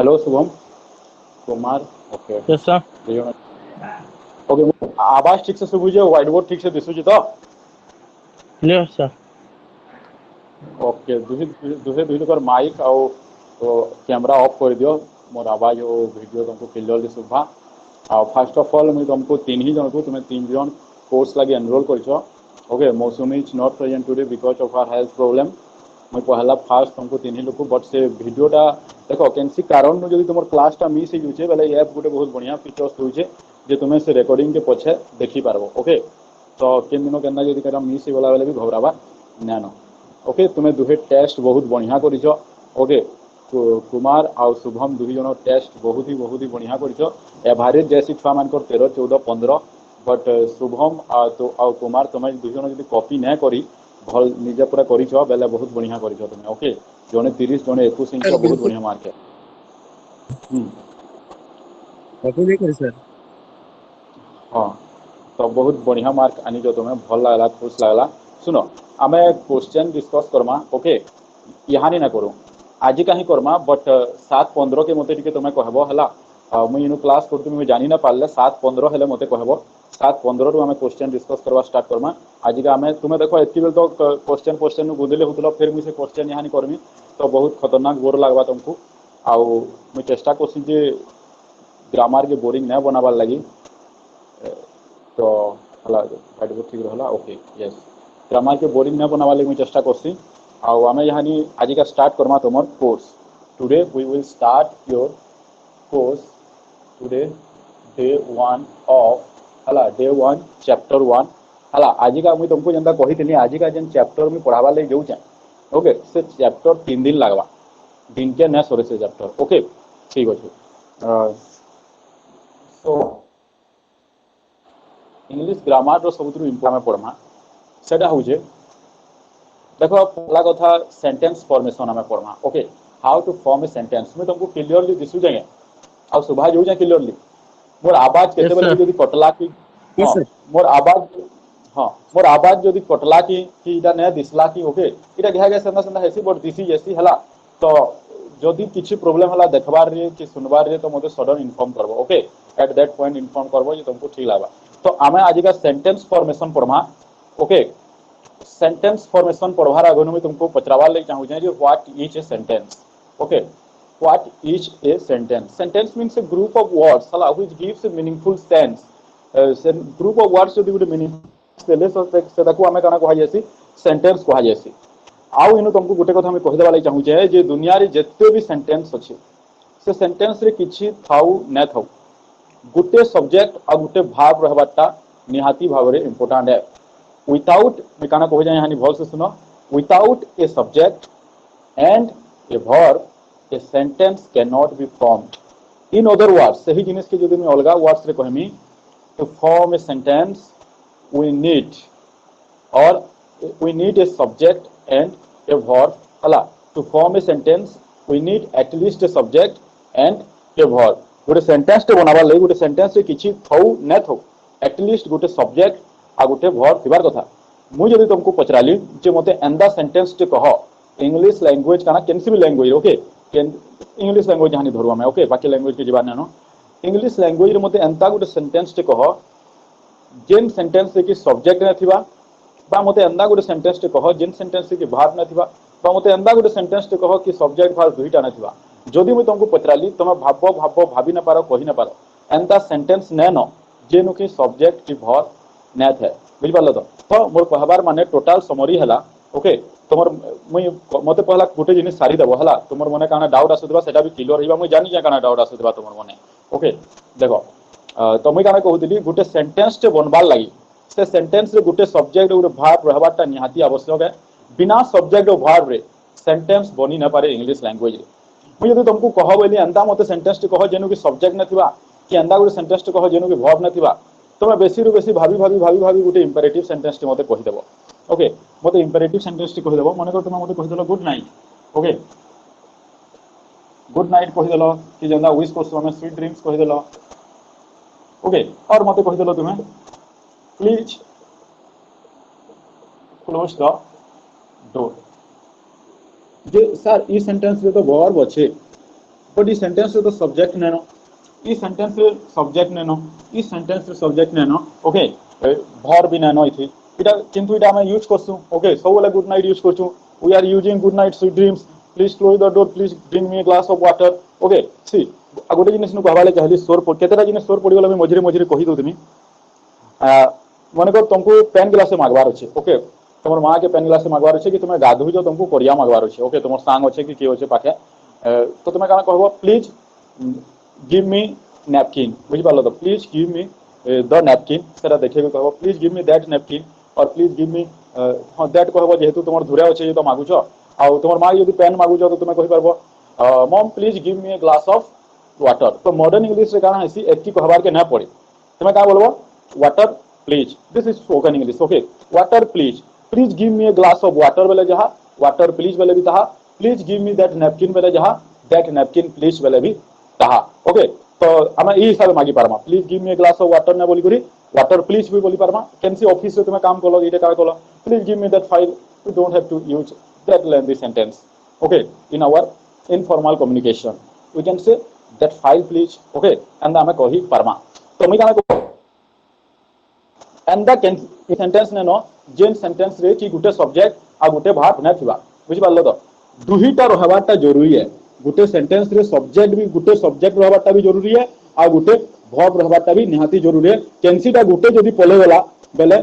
Hello Shubham Kumar. Okay yes sir. दुई जण okay आवाज ठीक से सुबुझे व्हाइट बोर्ड ठीक से दिसुची तो क्लियर सर। ओके दुहे दुई लोकर माइक आउ कैमरा ऑफ कर दियो मोर आवाज और वीडियो तुमको clearly Subhash. First of all मुझे तुमको तीन ही जन को तुम्हें तीन जन कोर्स लगे एनरोल कर okay Mousumi is not present today because of our health problem मुझे पहला फास्ट तुमको तीन ही लोग बट से वीडियोटा देख कैंसी कारण जो तुम क्लासटा मिस हो बोले ऐप गोटे बहुत बढ़िया फीचर्स दूचे जे तुम्हें से रिकॉर्डिंग के पछे देखी पारबो ओके तो केन दिन केन्ना जदि करा मिस हो गला बेले भी घबरावा नानो ओके तुम्हें दुहे टेस्ट बहुत बढ़िया करिछ ओके कुमार आउ शुभम दुई जन टेस्ट बहुत ही बढ़िया करिछ एवरेज जैसी छुआ मान 13 14 15 बट शुभम तो आउ कुमार तुम्हें दुई जन जदि कॉपी न करी भल निजे पूरा करिछ बेले बहुत बढ़िया करिछ तुम्हें ओके जने 30 जने 21 इंच बहुत बिल्कुल बढ़िया मार्क है। कॉपी नहीं करी सर। हाँ तो बहुत बढ़िया मार्क आनी तुम्हें भल लगला खुश लगला सुन आम क्वेश्चन डिस्कस करमा ओके यहाँ ना करूँ आज का ही करमा बट 7:15 के मत तुम्हें कहब है मुझे इनु क्लास करती मुझे जानी ना पारे 7:15 हेले मत कहब 7:15 रु आम क्वेश्चन डिस्कस करवा स्टार्ट करमा आज का आम तुम्हें देख एति बेल तो क्वेश्चन गुदेले होता फिर मुझे क्वेश्चन यहाँ करमी तो बहुत खतरनाक बोर लगवा तुमको आउ मुझे चेष्टा करसी जे ग्रामर के बोरिंग न बनाबार लगी तो हला ठीक रहा ओके यस ग्रामर के बोरिंग न बनावा लगी मुझे चेष्टा करसी आउ आम यहाँ आज का स्टार्ट करमा तुम course today we will start your course today day 1 of हला डे 1 चैप्टर 1 हला आज का मुझे तुमको जेनता कही थी आज का जेन चैप्टर मुझे पढ़ावा लगी जाऊँ ओके से चैप्टर 3 दिन लगवा दिन के न सरे से चैप्टर ओके ठीक अच्छे सो इंग्लिश ग्रामर रो सबुठ इम्पोर्टेंट पढ़मा सेटा हूँ देख पहला कथा सेंटेंस फॉर्मेशन आम पढ़मा okay how to form a sentence मुझे तुमको क्लियरली दिशु जाए आ सुभा जाऊ जाए क्लियरली मोर आवाज यस केते सर। बेले कटला कि यस हाँ सर। मोर आवाज हाँ मोर आवाज जदि कटला कि इटा न दिसला कि ओके इटा घे घे सेंदा सेंदा हेसी बट दिसी जैसी हला तो जदि किछि प्रॉब्लम हला देखबार रे कि सुनबार रे तो मते सडन इन्फॉर्म करबो okay at that point inform करबो जे तुमको ठीक लागबा तो आमे आज का सेंटेंस फॉर्मेशन पढ़मा ओके सेंटेंस फॉर्मेशन पढ़वार आगे मैं तुमको पचरावार लगे चाहूँ जे what is a sentence okay what is a sentence sentence means a group of words हला which gives a meaningful sense group of words जदि गुटे मीनिंग देले से ताको आमे काना कहा जायसी सेंटेंस कहा जायसी आउ इनु तुमको गोटे कथा मैं कहिदेबा लागि चाहूँ जे दुनिया रे जत्ते भी सेंटेंस अछि से सेंटेंस रे किछि थाउ न थाउ गोटे सब्जेक्ट और गोटे भाव रहबाटा निहाती भाव रे इंपोर्टेंट है विदाउट मैं काना कह जाए यहाँ भल से सुनो without a subject and a verb a sentence can not be formed in other words सही जिनिस के जदि मैं अलगा वर्ड्स रे कहमी to form a sentence we need और we need a subject and a verb हला to form a sentence we need at least a subject and a verb गोटे सेंटेंस टे बनाबार लागि गोटे सेंटेंस रे किछि थौ न थौ एटलिस्ट गोटे सब्जेक्ट आ गोटे वर्ब थिबार कथा मु जदि तुमको पचराली जे मते एंदा सेंटेंस टे कह इंग्लिश लैंग्वेज काना केनसी भी लैंग्वेज ओके इंग्लिश लैंग्वेज हानि धरु हम ओके बाकी लैंग्वेज के जिबार न इंग्लिश लैंग्वेज रे मते एंता गोटे सेंटेंस टे कह जेन सेंटेंस रे कि सब्जेक्ट न थिबा बा मते एंदा गोटे सेंटेंस टे कह जेन सेंटेंस के भाव न थिबा बा मते एंदा गोटे सेंटेंस टे कह कि सब्जेक्ट भाव दुईटा न थिबा जदि मुझे तुमको पचराली तुम भाभी न पार कही न पार एंता सेंटेंस न जेनु कि सब्जेक्ट की भर न थे बुझ पार तो मोर कहबार माने टोटल समरी है ओके तुम मुई मते पहला गोटे जिनिस सारी देव है तुम मन काना डाउट आसुवा सेटा भी क्लियर होगा मुझे जानी जाए काना डाउट आसुवा तुम मन ओके देख तो मुझे काना कहूली गोटे सेंटेंस टे बनबार लगी से सेंटेंस रे गोटे सब्जेक्ट गोटे भाव रहबारटा निहाती आवश्यक है बिना सब्जेक्ट और भाव रे सेंटेंस बनी न पारे इंग्लिश लैंग्वेज रे मुझे जब तुमको कह बोली एंता मत सेंटेंस कह जेनु कि सब्जेक्ट न थिबा कि एंता गोटे सेंटेंस कह जेनु कि वर्ब न थिबा तुम बेसी रु बेसी भाभी गोटे इंपेरेटिव सेंटेंस मते कहि देबो ओके मते इंपेरेटिव सेंटेंस कहि देबो माने को तुम मते कहि देलो good night okay good night कहि देलो कि जेंदा विश को तुम स्वीट ड्रीम्स कहि देलो ओके और मते कहि देलो तुम please close the door J sir E sentence रे तो वर्ब अच्छे बट ई सेंटेंस रे तो सब्जेक्ट नेनो ई सेंटेंस रे सब्जेक्ट नेनो ई सेंटेंस रे सब्जेक्ट नेनो ओके वर्ब भी नेनो इथि इटा किंतु इटा हम यूज करसु ओके सब वाला गुड नाइट यूज करछु we are using good night sweet dreams please close the door please bring me a glass of water okay see आ गोटे जिनिस नु कहबाले चाहली स्वर केतेटा जिनिस स्वर पड़ी गला मझिरे मझिरे कहि दोतमी मनकर तुमको पेन गिलास मागवार अच्छे ओके तुम माँ के पेन गिलास मागवार अच्छे कि तुम गाधुज तुमको करिया मागवार अच्छे ओके तुम सांग अच्छे कि किए अच्छे पाखे तो तुम्हें क्या कह प्लीज गिव मी नैपकिन बुझी पार तो please give me the napkin से देखे कह please give me that napkin और प्लीज गिव मी हाँ दैट कह जेहेतु तुम धुरा अच्छे तो मागुच आउ तुम माँ यदि पेन मागुच तो तुम्हें कहीपर मम please give me a glass of water तो मॉडर्न इंग्लिश रे काना हेसी एतकी कहबार के ना पड़े तुम्हें क्या बोलबो water please this is spoken English okay water please please give me a glass of water बेले जहा वाटर प्लीज बेले भी ताहा please give me that napkin बेले जहा दैट नैपकिन प्लीज बेले भी ताहा ओके तो आम ई हिसाब मागी पारमा please give me a glass of water ना बोली करी वाटर प्लीज भी बोली पारमा केनसी ऑफिस रे तुम्हें काम कलो इटे का कलो please give me that file you don't have to use that lengthy sentence okay in our informal communication we can say that file please okay and आम कही पारमा तो मैं क्या एंड द सेंटेंस ने नो जेन सेंटेंस रे कि गुटे सब्जेक्ट आ गुटे भार्ब ना थिबा बुझि पारलो तो दुहीटा रहबाटा जरूरी है गुटे सेंटेंस रे सब्जेक्ट भी गुटे सब्जेक्ट रहबाटा भी जरूरी है आ गुटे वर्ब रहबाटा भी निहाती जरूरी है केनसीटा गुटे जदी पले गला बेले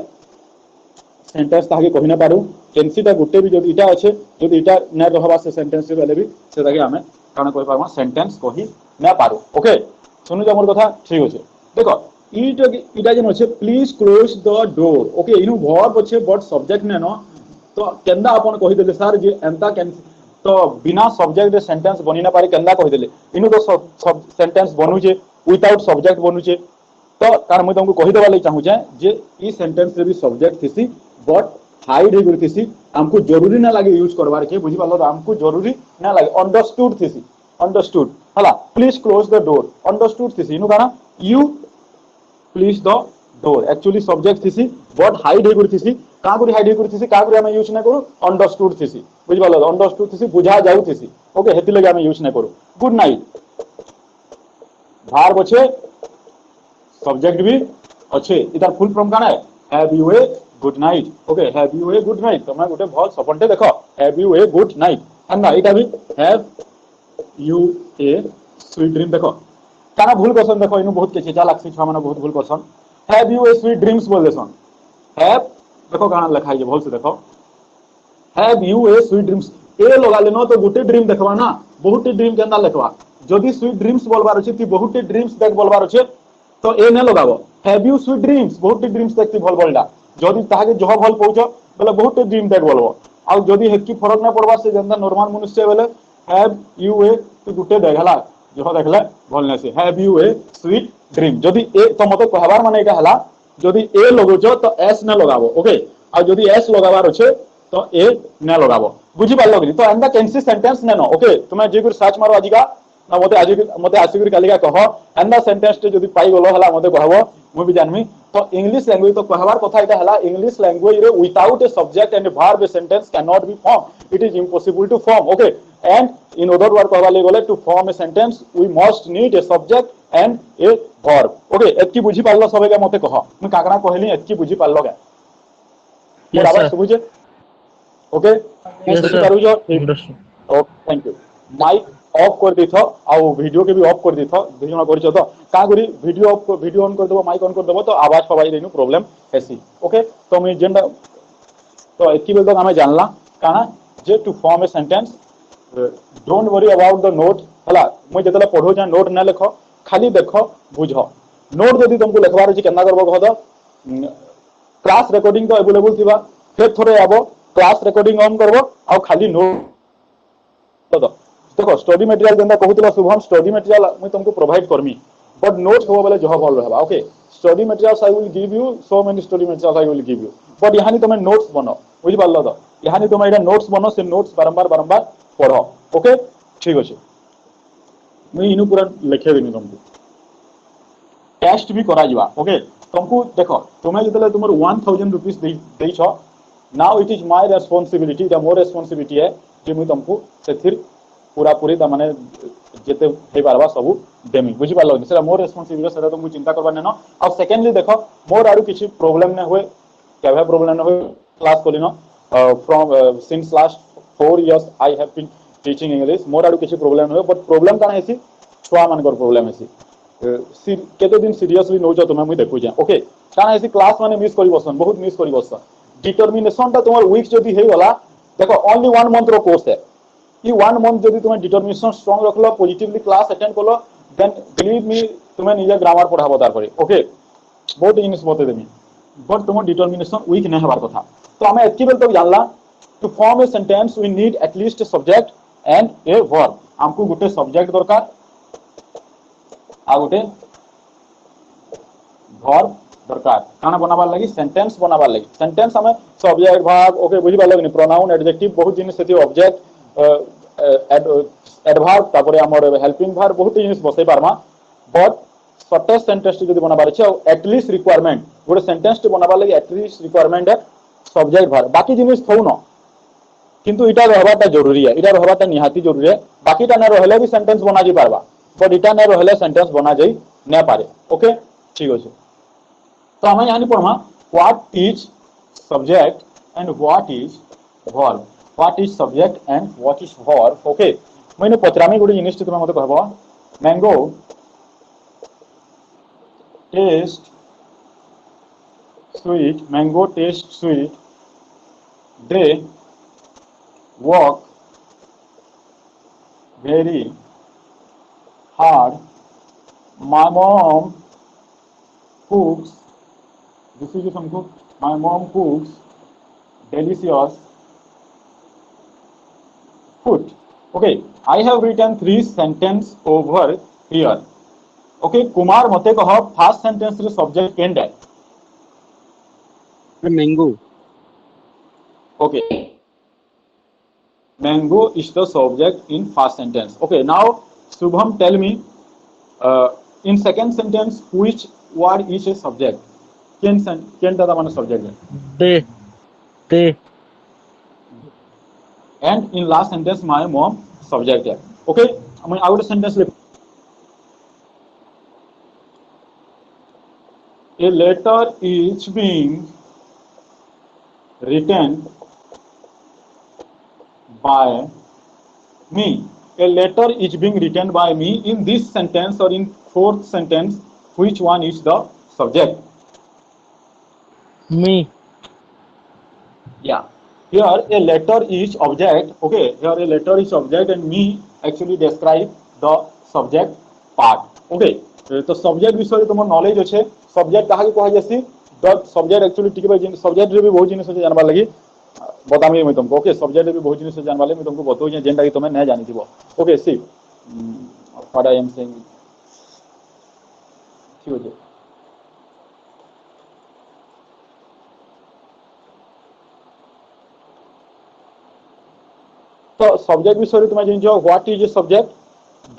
सेंटेंस ताके कहि ना पारू केनसीटा गुटे भी जदी इटा अच्छे जदी इटा न रहबा से सेंटेंस बेले भी से ताके हमें काना कहि पारमा सेंटेंस कहि ना पारू ओके सुनु जा मोर कथा ठीक होचे देखो इटा जन अच्छे please close the door okay इनु वर्ब अच्छे बट सब्जेक्ट ने नो तो केंदा अपन कहि देले सर जे एंता कैन तो बिना सब्जेक्ट रे सेंटेंस बनी ना पारे केंदा कहि देले इनु तो सब सेंटेंस बनू जे विदाउट सब्जेक्ट बनू जे तो कारण मैं तुमको कहि देबा ले चाहू जे ई सेंटेंस रे भी सब्जेक्ट थिसी बट हाइड हे गुर थिसी हमको जरूरी ना लागे यूज करबार के बुझी पालो हमको जरूरी ना लागे अंडरस्टूड थिसी अंडरस्टूड हला please close the door understood थिसी इनु काना you please the door actually subject थिसी बट हाइड हे गुर थिसी का गुरी हाइड हे गुर थिसी का गुरी हम यूज ना करू अंडरस्टूड थिसी बुझ पालो अंडरस्टूड थिसी बुझा जाऊ थिसी ओके हेति लगे हम यूज ना करू गुड नाइट भार्ब अच्छे सब्जेक्ट भी अच्छे इधर फुल फॉर्म काना है have you a good night okay have you a good night तुम गोटे भल सपनटे देखो have you a good night and एटा भी have you a sweet dream देखो काना भूल करसन देखो इनु बहुत केचेचा लागसी छुआ माने बहुत भूल करसन have you a sweet dreams बोल देसन हैव देखो काना लिखा है भल से देखो have you a sweet dreams ए लगा लेनो तो गुटे ड्रीम देखबा ना बहुत ड्रीम केंदा लिखवा जदी स्वीट ड्रीम्स बोलबार अछि ती बहुत ड्रीम्स देख बोलबार अछि तो ए ने लगाबो हैव यू स्वीट ड्रीम्स बहुत ड्रीम्स देखती भल बोलडा जदी ताके जह भल पहुंचो बोले बहुत ड्रीम देख बोलबो आ जदी हेतकी फरक ना पड़बा से जेंदा नॉर्मल मनुष्य बोले हैव यू ए तू गुटे देखला जो देखले भलने से have you a sweet dream जदी ए तो मते कहबार माने एटा हला जदी ए लगोचो तो एस न लगाबो ओके आ जदी एस लगाबार अछि तो ए न लगाबो बुझी पारलो कि तो एंदा कैंसी सेंटेंस न नो ओके तुमे जे गुर सर्च मारो आजिका ना मते आसिक कालिका कह एंदा सेंटेंस टे जदी पाई गलो हला मते कहबो मु भी जानमी तो इंग्लिश लैंग्वेज तो कहबार कथा इटा हला इंग्लिश लैंग्वेज रे without a subject and verb a sentence can not be form it is impossible to form okay and in other word कहबा ले गले to form a sentence we must need a subject and a verb okay एतकी बुझी पारलो सबे के मते कह मु काकरा कहली एतकी बुझी पारलो के Yes, आवाज sir. सुबुजे ओके Yes, बुझी sir. पारू जो Understood. Okay thank you mic off कर देथो आ वीडियो के भी ऑफ कर देथो दुजणा करिछो तो का करी वीडियो ऑन कर देबो माइक ऑन कर देबो तो आवाज पवाई रेनु प्रॉब्लम हेसी ओके तो मैं जेंडा तो एतकी बेल तक हमें जानला काना जे to form a sentence don't worry about the note हला मैं जतला पढो जा नोट ना लिखो खाली देखो बुझो नोट जदी तुमको लिखबार अछि केना करबो कह दो क्लास रिकॉर्डिंग तो अवेलेबल थिबा फिर थोड़े आबो क्लास रिकॉर्डिंग ऑन करबो आ खाली नोट तो देखो स्टडी मटेरियल जेंदा कहूतला शुभम स्टडी मटेरियल मैं तुमको प्रोवाइड करमी बट नोट हो बोले जह भल रहबा okay study materials I will give you so many study materials I will give you but यहानी तुम नोट्स बनो बुझी पारलो तो यहानी तुम एटा नोट्स बनो से नोट्स बारंबार पढ़ो ओके ठीक अछि मैं इनु पूरा लिखे देनी तुमको टेस्ट भी करा जिवा ओके तुमको देखो तुम्हें जतले तुमर 1000 रुपीस देई छ now it is my responsibility the more responsibility है जे मैं तुमको सेथिर पूरा पूरी ता माने जेते हे पारबा सब देमी बुझी पालो सेटा मोर रेस्पोंसिबिलिटी सेटा तो मु चिंता करबा नेनो अब सेकेंडली देखो मोर आरु किछि प्रॉब्लम ने होय केबे प्रॉब्लम ने होय क्लास कोलिनो from since last 4 years I have been teaching English more आरु किछि प्रॉब्लम होय बट प्रॉब्लम काना हेसी छुआ मानकर प्रॉब्लम हेसी केते दिन सीरियसली नौ तुम मुझे देखु जा ओके काना हेसी क्लास माने मिस करी बसन बहुत मिस करी बसन डिटरमिनेशन ता तुमर वीक जदी हे गला देखो ओनली 1 मंथ रो कोर्स है ये 1 मंथ जदी तुम डिटरमिनेशन स्ट्रांग रखलो पॉजिटिवली क्लास अटेंड करलो देन बिलीव मी तुम निजे ग्रामर पढ़ाबो तार परे ओके बहुत जिनिस बते देमी बट तुम डिटरमिनेशन वीक नहीं हबार कथा तो हमें एतकी बेल तक जानला to form a sentence we need at least a subject and a verb हमको गुटे सब्जेक्ट दरकार आ गुटे वर्ब दरकार काना बनाबार लगी सेंटेंस बनाबार लगी सेंटेंस हमें सब्जेक्ट वर्ब ओके बुझी पालो नि प्रोनाउन एडजेक्टिव बहुत जिनिस सेति ऑब्जेक्ट एडवर्ब तापरे हमर हेल्पिंग वर्ब बहुत जिनिस बसै पारमा बट शॉर्टेस्ट सेंटेंस जदी बनाबार छै एटलीस्ट रिक्वायरमेंट गोटे सेंटेंस टे बनाबार लगी एटलीस्ट रिक्वायरमेंट है सब्जेक्ट वर्ब बाकी जिनिस थौ न किंतु इटा रहबाटा जरूरी है इटा रहबाटा निहाती जरूरी है बाकीटा न रहले भी सेंटेंस बना जी पारबा बट इटा न रहले सेंटेंस बना जाई न पारे ओके ठीक अछि तो हमें यहाँ पढ़मा what is subject and what is verb what is subject and what is verb okay मैंने पचरामी गोटे जिनिस तुम मते कहबो mango taste sweet they work very hard my mom cooks this is some cook my mom cooks delicious food okay I have written 3 sentence over here okay kumar mate kah first sentence रे subject end है mango okay mango is the subject in first sentence okay now shubham tell me in second sentence which word is a subject केन दादा माने subject है they and in last sentence my mom subject है okay मैं out sentence लिख a letter is being written by me a letter is being written by me in this sentence or in fourth sentence which one is the subject me yeah here a letter is object okay here a letter is object and me actually describe the subject part okay तो subject विषय तुम knowledge अच्छे subject कहा कहा जैसी the subject actually टिके by subject रे भी बहुत जिनिस से जानबा लगी बतामी मैं तुमको ओके सब्जेक्ट रे भी बहुत जिनिस से जानबा ले मैं तुमको बतौ जे जेंटा कि तुम नहीं जानि थिबो okay see what I am saying ठीक हो जे तो सब्जेक्ट विषय तुम जिन what is a subject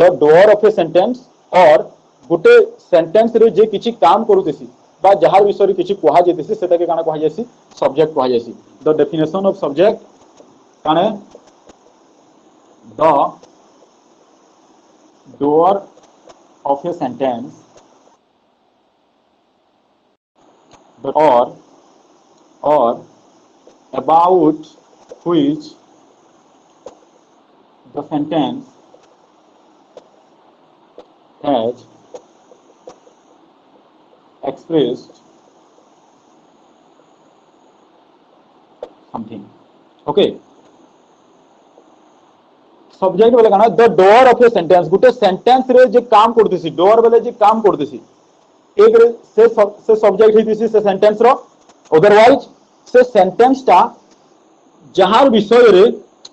the door of a sentence और गुटे सेंटेंस रे जे किछि काम करूतेसी बा जहार विषय किछि कहा जेतेसी सेटा के काना कहा जेसी सब्जेक्ट कहा जेसी द डेफिनेशन ऑफ सब्जेक्ट काने the door of a sentence or about which the sentence has expressed something okay subject बोले काना the door of a sentence Gute sentence रे जे काम करतेसी डोर बोले जे काम करतेसी एक रे से सब्जेक्ट हितिसी से सेंटेंस रो अदरवाइज से सेंटेंस ता जहार विषय रे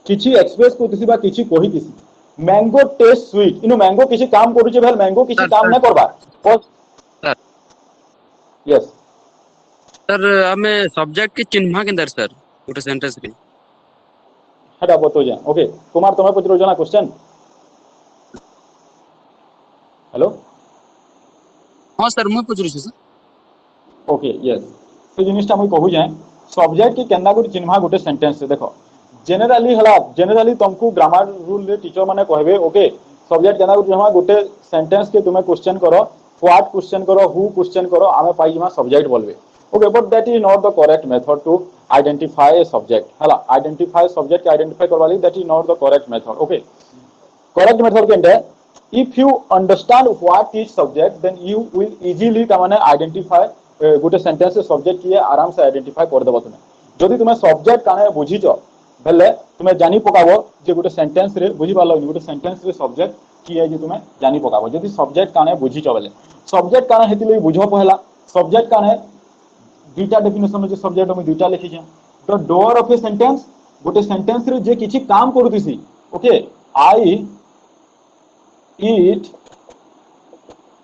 किछि एक्सप्रेस करतेसी बा किछि कहितिसी मैंगो टेस्ट स्वीट इनो मैंगो किछि काम करूचे भेल मैंगो किछि काम नै करबा सर यस सर हमें सब्जेक्ट के चिन्ह के अंदर सर गोटे सेंटेंस रे हटा बतो जा ओके कुमार तुम्हें पचरो जना क्वेश्चन हेलो हां सर मैं पूछ रही सर ओके यस तो जिनिसटा मैं कहू जाए सब्जेक्ट के केना गुटे चिन्ह गुटे सेंटेंस से देखो जनरली तुमको ग्रामर रूल रे टीचर माने कहबे ओके सब्जेक्ट केना जमा गोटे सेंटेंस के तुम्हें क्वेश्चन करो व्हाट क्वेश्चन करो हु क्वेश्चन करो आमे पाई जमा सब्जेक्ट बोलबे okay but that is not the correct method to identify a subject हला आइडेंटिफाई सब्जेक्ट के आइडेंटिफाई करवाली that is not the correct method okay correct method केंटे if you understand what is subject then you will easily तमाने identify गोटे sentence subject किए आराम से identify कर देबो तुमे जदि तुमे सब्जेक्ट काने बुझिचो बेले तुमे जानि पकाबो जे गोटे सेंटेंस रे बुझि पालो गोटे सेंटेंस रे सब्जेक्ट किए जे तुमे जानि पकाबो जदि सब्जेक्ट काने बुझिचो बेले सब्जेक्ट काने हेतिले बुझो पहला सब्जेक्ट काने दुईटा डेफिनेशन जे सब्जेक्ट हम दुईटा लिखि छै the door of a sentence गोटे सेंटेंस रे जे किछि काम करूतिसी ओके आई eat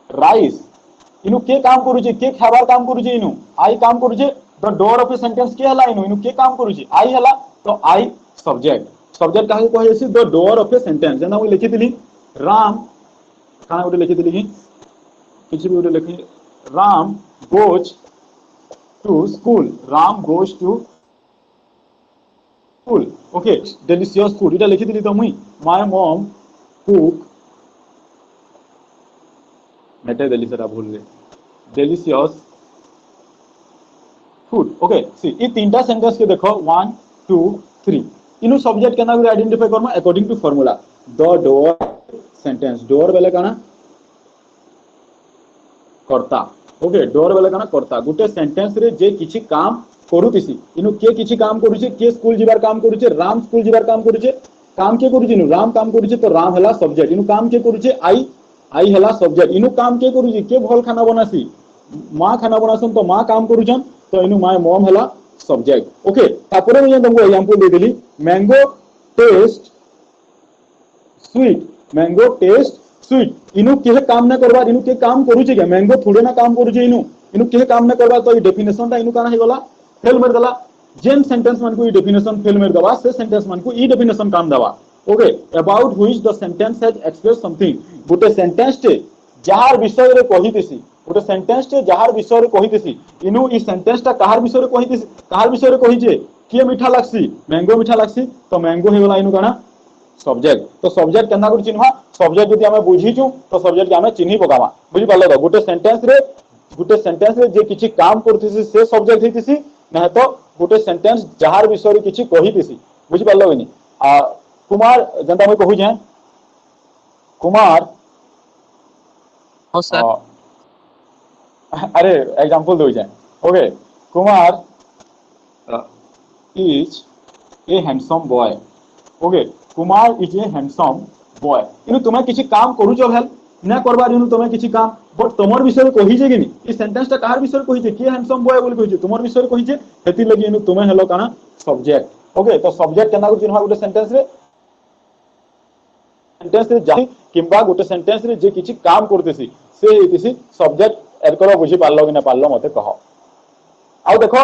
rice इनु के काम करूची के खाबार काम करूची इनु आई काम करूची the door of a sentence के हला इनु के काम करूची आई हला तो आई सब्जेक्ट काहे कहै छै the door of a sentence जेना हम लिखि दिली राम काना उडे लिखि दिली किछि भी उडे लिखि Ram goes to school Ram goes to school okay delicious food इटा लिखि दिली तो मुई माय मॉम कुक मेटे डेलिशियस भूल गए डेलिशियस फूड ओके सी ई तीनटा सेंटेंस के देखो 1 2 3 इनु सब्जेक्ट केना गुरे आइडेंटिफाई करम अकॉर्डिंग टू फार्मूला द डोर सेंटेंस डोर बेले काना कर्ता ओके डोर बेले काना कर्ता गुटे सेंटेंस रे जे किछि काम करूतिसी इनु के किछि काम करूछि के स्कूल जिबार काम करूछि राम स्कूल जिबार काम करूछि काम के करूछि इनु राम काम करूछि तो राम हला सब्जेक्ट इनु काम के करूछि आई हला सब्जेक्ट इनु काम के करूची के भल खाना बनासी मां खाना बनासन तो मां काम करूछन तो इनु माय मॉम हला सब्जेक्ट ओके तापरे मैं तुमको एग्जांपल दे देली मैंगो टेस्ट स्वीट इनु के काम न करबा इनु के काम करूची के मैंगो थोड़े ना काम करूची इनु के काम न करबा तो ई डेफिनेशन ता इनु काना हे गला फेल मार देला जेन सेंटेंस मन को ई डेफिनेशन फेल मार देबा से सेंटेंस मन को ई डेफिनेशन काम देबा okay about which the sentence has express something गोटे सेंटेंस टे जहार विषय रे कहितिसी गोटे सेंटेंस टे जहार विषय रे कहितिसी इनु ई सेंटेंस ता कहार विषय रे कहितिसी कहार विषय रे कहिजे के मीठा लागसी मैंगो मीठा लागसी तो मैंगो हे गला इनु काना सब्जेक्ट तो सब्जेक्ट केना गुड चिन्हवा सब्जेक्ट जदि हमें बुझिचु तो सब्जेक्ट के हमें चिन्हि पकावा बुझि पालो गोटे सेंटेंस रे जे किछि काम करतिसी से सब्जेक्ट हेतिसी न तो गोटे सेंटेंस जहार विषय रे किछि कहितिसी बुझि पालो बिनी कुमार जनता में कहू जाए कुमार हो सर अरे एग्जांपल दो जाए okay Kumar is a handsome boy okay Kumar is a handsome boy इनु तुम्हें किछि काम करू जो हेल ना करबार इनु तुम्हें किछि काम बट तमर विषय कहि जे किनी ई सेंटेंस ता कार विषय कहि जे के हैंडसम बॉय बोली कहि जे तमर विषय कहि जे हेति लगी इनु तुम्हें हेलो काना सब्जेक्ट ओके तो सब्जेक्ट केना चिन्हवा गोटे सेंटेंस रे जाहि किंबा गोटे सेंटेंस रे जे किछि काम करतेसी से हेतिसी सब्जेक्ट एड करो बुझि पारलो कि ना पारलो मते कहो आउ देखो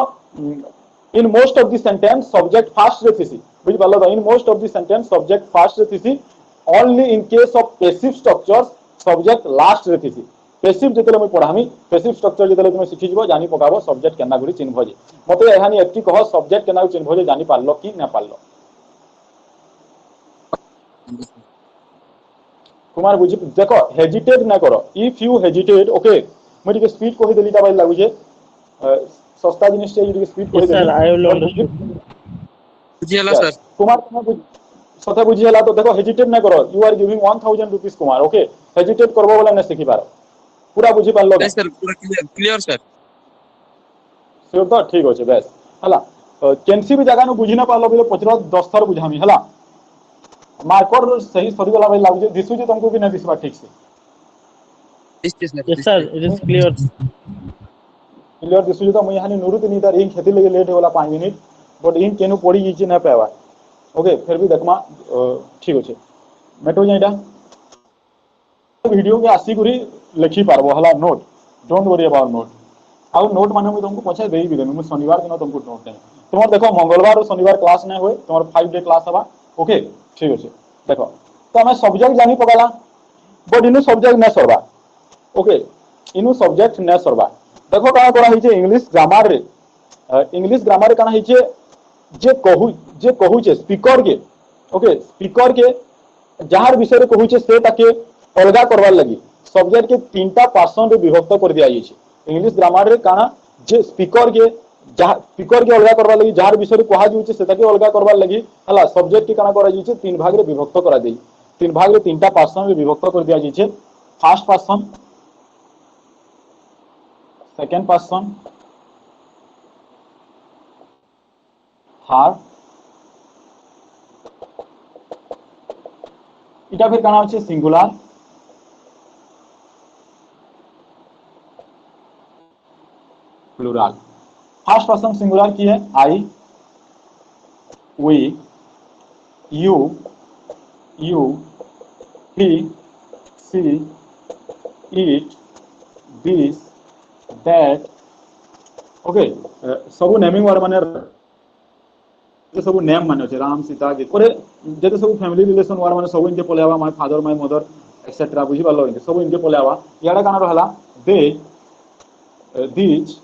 in most of the sentence subject first रे थिसी बुझि पारलो in most of the sentence subject first रे थिसी only in case of passive structures subject last रे थिसी पैसिव जेतले मैं पढामी पैसिव स्ट्रक्चर जेतले तुमे सिखि जबो जानि पकाबो सब्जेक्ट केना गुडी चिन्ह भजे मते एहानी एति कहो सब्जेक्ट केना चिन्ह भजे जानि पारलो कि ना पारलो कुमार बुझी देखो हेजिटेट ना करो इफ यू हेजिटेट ओके मैं टिके स्पीड कहि देली ता भाई लागु जे सस्ता जिनिस से टिके स्पीड कहि देली सर आई विल अंडरस्टैंड बुझियला सर कुमार सता बुझियला तो देखो हेजिटेट ना करो you are giving 1000 rupees Kumar okay hesitate करबो बोले ना सिखि पारो पूरा बुझी पारलो नहीं सर पूरा क्लियर सर से तो ठीक होचे बस हला केनसी भी जगह न बुझी ना पारलो बोले पचरो 10 थर बुझामी हला मार्कर सही सरी वाला भाई लागु जे दिसु जे तुमको भी ना दिसबा ठीक से yes sir it is clear दिसु जे तो मैं हानि नुरु तनी तार इन खेती लगे लेट होला 5 मिनट बट इन केनु पड़ी जी ना पावा ओके फिर भी देखमा ठीक होचे मेटो जाइटा वीडियो के आसी गुरी लिखि पारबो हला note don't worry about note आउ नोट माने मैं तुमको पछा देई भी देनु मैं शनिवार दिन तुमको नोट दे तुमर देखो मंगलवार और शनिवार क्लास नै होय तुमर 5 डे क्लास हवा ओके ठीक अछि देखो तो हमें सब्जेक्ट जानि पकाला बट इनु सब्जेक्ट न सरबा ओके इनु सब्जेक्ट न सरबा देखो काना करा हिचे इंग्लिश ग्रामर रे काना हिचे जे कहूचे स्पीकर के ओके स्पीकर के जार विषय कहूचे से ताके अलगा करवार लगी सब्जेक्ट के तीनटा पर्सन रे विभक्त कर दिया जाइए इंग्लिश ग्रामर रे काना जे स्पीकर के अलगा करवार लगी जार विषय कहा जाउचे से ताके अलगा करवार लगी हला सब्जेक्ट के काना करा जाइए तीन भाग रे विभक्त करा देई तीन भाग रे तीनटा पर्सन रे विभक्त कर दिया जाइए first person second person third इटा फिर काना होचे singular plural first person singular की है I we you he she it this that okay सब नेमिंग वर्ड माने सब नेम माने होचे राम सीता के करे जते सब फैमिली रिलेशन वर्ड माने सब इनके पलेवा my father my mother etcetera बुझी पालो इनके सब इनके पलेवा याडा काना रहला दे these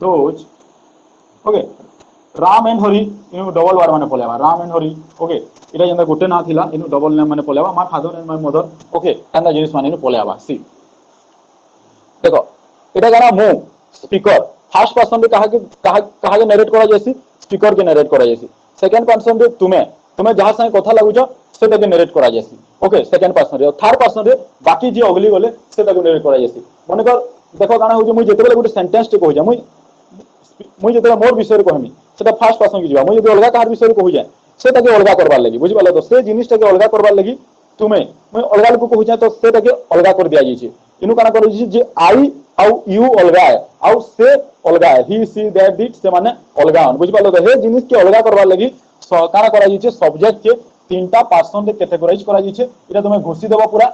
those okay Ram and Hari in double word माने पलेवा राम एंड हरि ओके इटा जंदा गुटे ना थिला इन डबल नेम माने पलेवा my father and my mother okay एंदा जिनिस माने पलेवा सी देखो इटा गाना मु स्पीकर फर्स्ट पर्सन रे कहा के नरेट करा जैसी स्पीकर के नरेट करा जैसी सेकंड पर्सन रे तुम्हें जहां संगे कथा लागुछ सेटा के नरेट करा जैसी ओके सेकंड पर्सन रे थर्ड पर्सन रे बाकी जे अगली गले सेटा के नरेट करा जैसी माने कर देखो काना हो जे मुई जेतेबेले गुटे सेंटेंस टे कहू जा मुई जेतेबेले मोर विषय रे कहमी सेटा फर्स्ट पर्सन की जीवा मुई जे अलगा कार विषय रे कहू जा सेटा के अलगा करबार लागि बुझि पालो तो से जिनिस के अलगा करबार लागि तुमे मुई अलगा लोक कहू जा तो सेटा के अलगा कर दिया जाई छै इनु काना करू छी जे आई आउ यू अलगा है आउ से अलगा है ही सी दैट दिट से माने अलगा बुझि पालो तो हे जिनिस के अलगा करबार लागि काना करा जाई छै सब्जेक्ट के तीनटा पर्सन रे कैटेगराइज करा जाई छै इटा तुमे घोषि देबो पूरा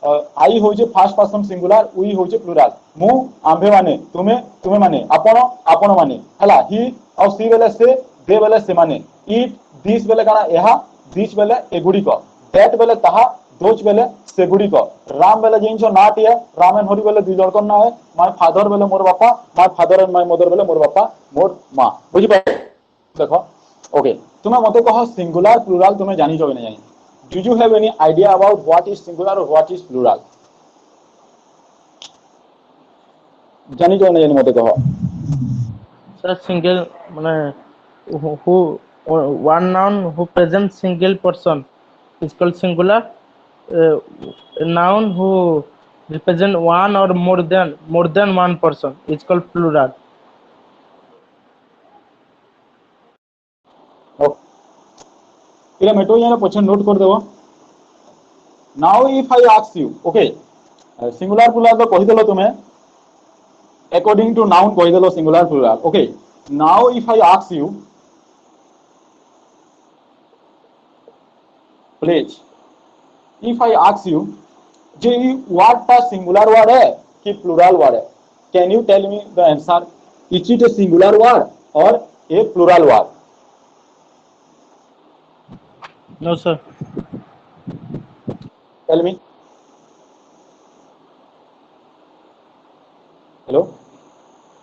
आई होचे फर्स्ट पर्सन सिंगुलर वी होचे प्लूरल मु आंभे माने तुमे माने आपण माने हला ही और सी बेले से दे बेले से माने इट दिस बेले काना एहा दिस बेले एगुडी को दैट बेले ताहा दोच बेले से गुडी को राम बेले जिंचो नाट है राम एंड हरि बेले दुई जणकर ना है माय फादर बेले मोर बापा my father and my mother बेले मोर बापा मोर मां बुझि पाए देखो ओके तुमे मते कहो सिंगुलर प्लूरल तुमे जानि जो नै जानि Do you have any idea about what is singular or what is plural? जानी जो नहीं मते कहो सर सिंगल माने who one noun who presents single person is called singular. A noun who represent one or more than one person is called plural. मेटो यहाँ पछन note कर देबो now if I ask you okay singular plural तो कहि देलो तुमे according to noun कहि देलो singular plural okay now if I ask you please if I ask you जे वर्ड टा सिंगुलर वर्ड है कि प्लूरल वर्ड है can you tell me the answer is it a singular word और a plural word No sir. Tell me. Hello.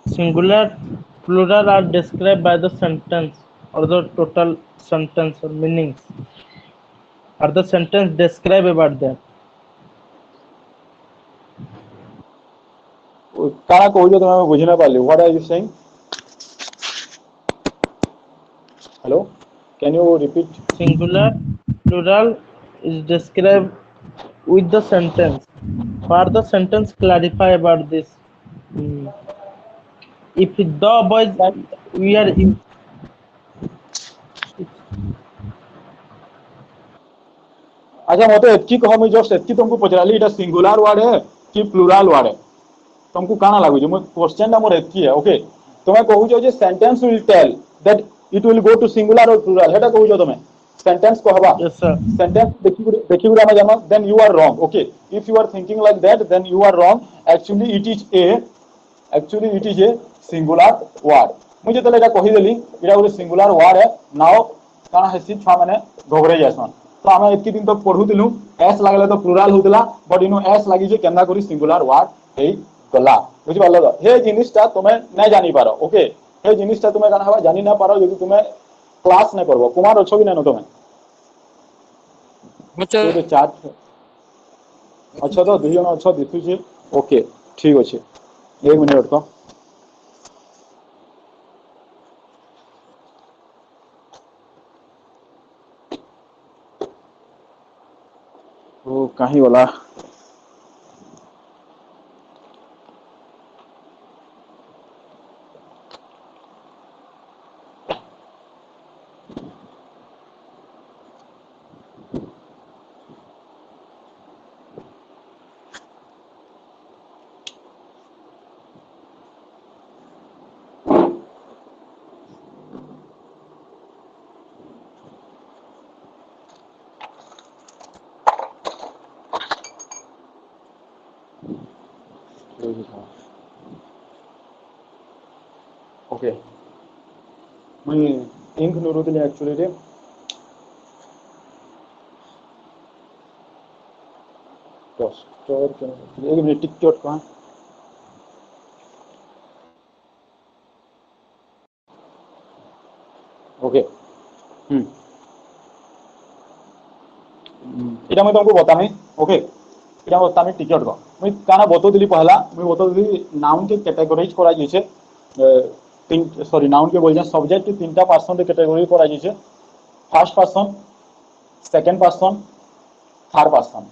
Singular, plural are described by the sentence or the total sentence or meanings. Or the sentence describe about that. काना कहू जो तुम बुझी ना पाली what are you saying hello can you repeat Singular, plural is described with the sentence. For the sentence clarify about this. If the boys we are in अच्छा मते एतकी कहो मैं जस्ट एतकी तुमको पचराली इटा सिंगुलर वर्ड है कि प्लूरल वर्ड है तुमको काना लागु जे मो क्वेश्चन ना मोर एतकी है ओके तुमे कहू जो जे sentence will tell that it will go to singular और प्लूरल हेटा कहू जो तुमे सेंटेंस कहबा yes sir. सेंटेंस देखि गुरा जानो then you are wrong okay if you are thinking like that then you are wrong actually it is a singular word मुझे तले एटा कहि देली इटा ଗୋଟେ सिंगुलर वर्ड है नाउ काना हेसी छुआ माने घोगरे जासन तो हमें इतकी दिन तक पढ़ू दिलु एस लागले तो प्लूरल होतला बट इनो एस लागि जे केना करी सिंगुलर वर्ड हे गला बुझि पालो हे जिनिसटा तुमे नै जानि पारो ओके हे जिनिसटा तुमे काना हवा जानि ना पारो जदि तुमे क्लास नै करबो कुमार अछो कि नै न तुमे अच्छा तो चार्ट अच्छा तो दुई जन अच्छा दिखुଛି ओके ठीक अछि एक मिनिट तो ओ कहीं वाला ओके मैं इंक नुरुतिले एक्चुअली रे पोस्टर के एक मिनिट टिकट का ओके এটা मैं तुमको बतामी ओके এটা बतामी टिकट को मैं काना बतो दिली पहला मैं बतो दिली नाउन के कैटेगराइज करा जैसे तीन सॉरी नाउन के बोल जाए सब्जेक्ट के तीनटा पर्सन के कैटेगरी करा जैसे first person second person third person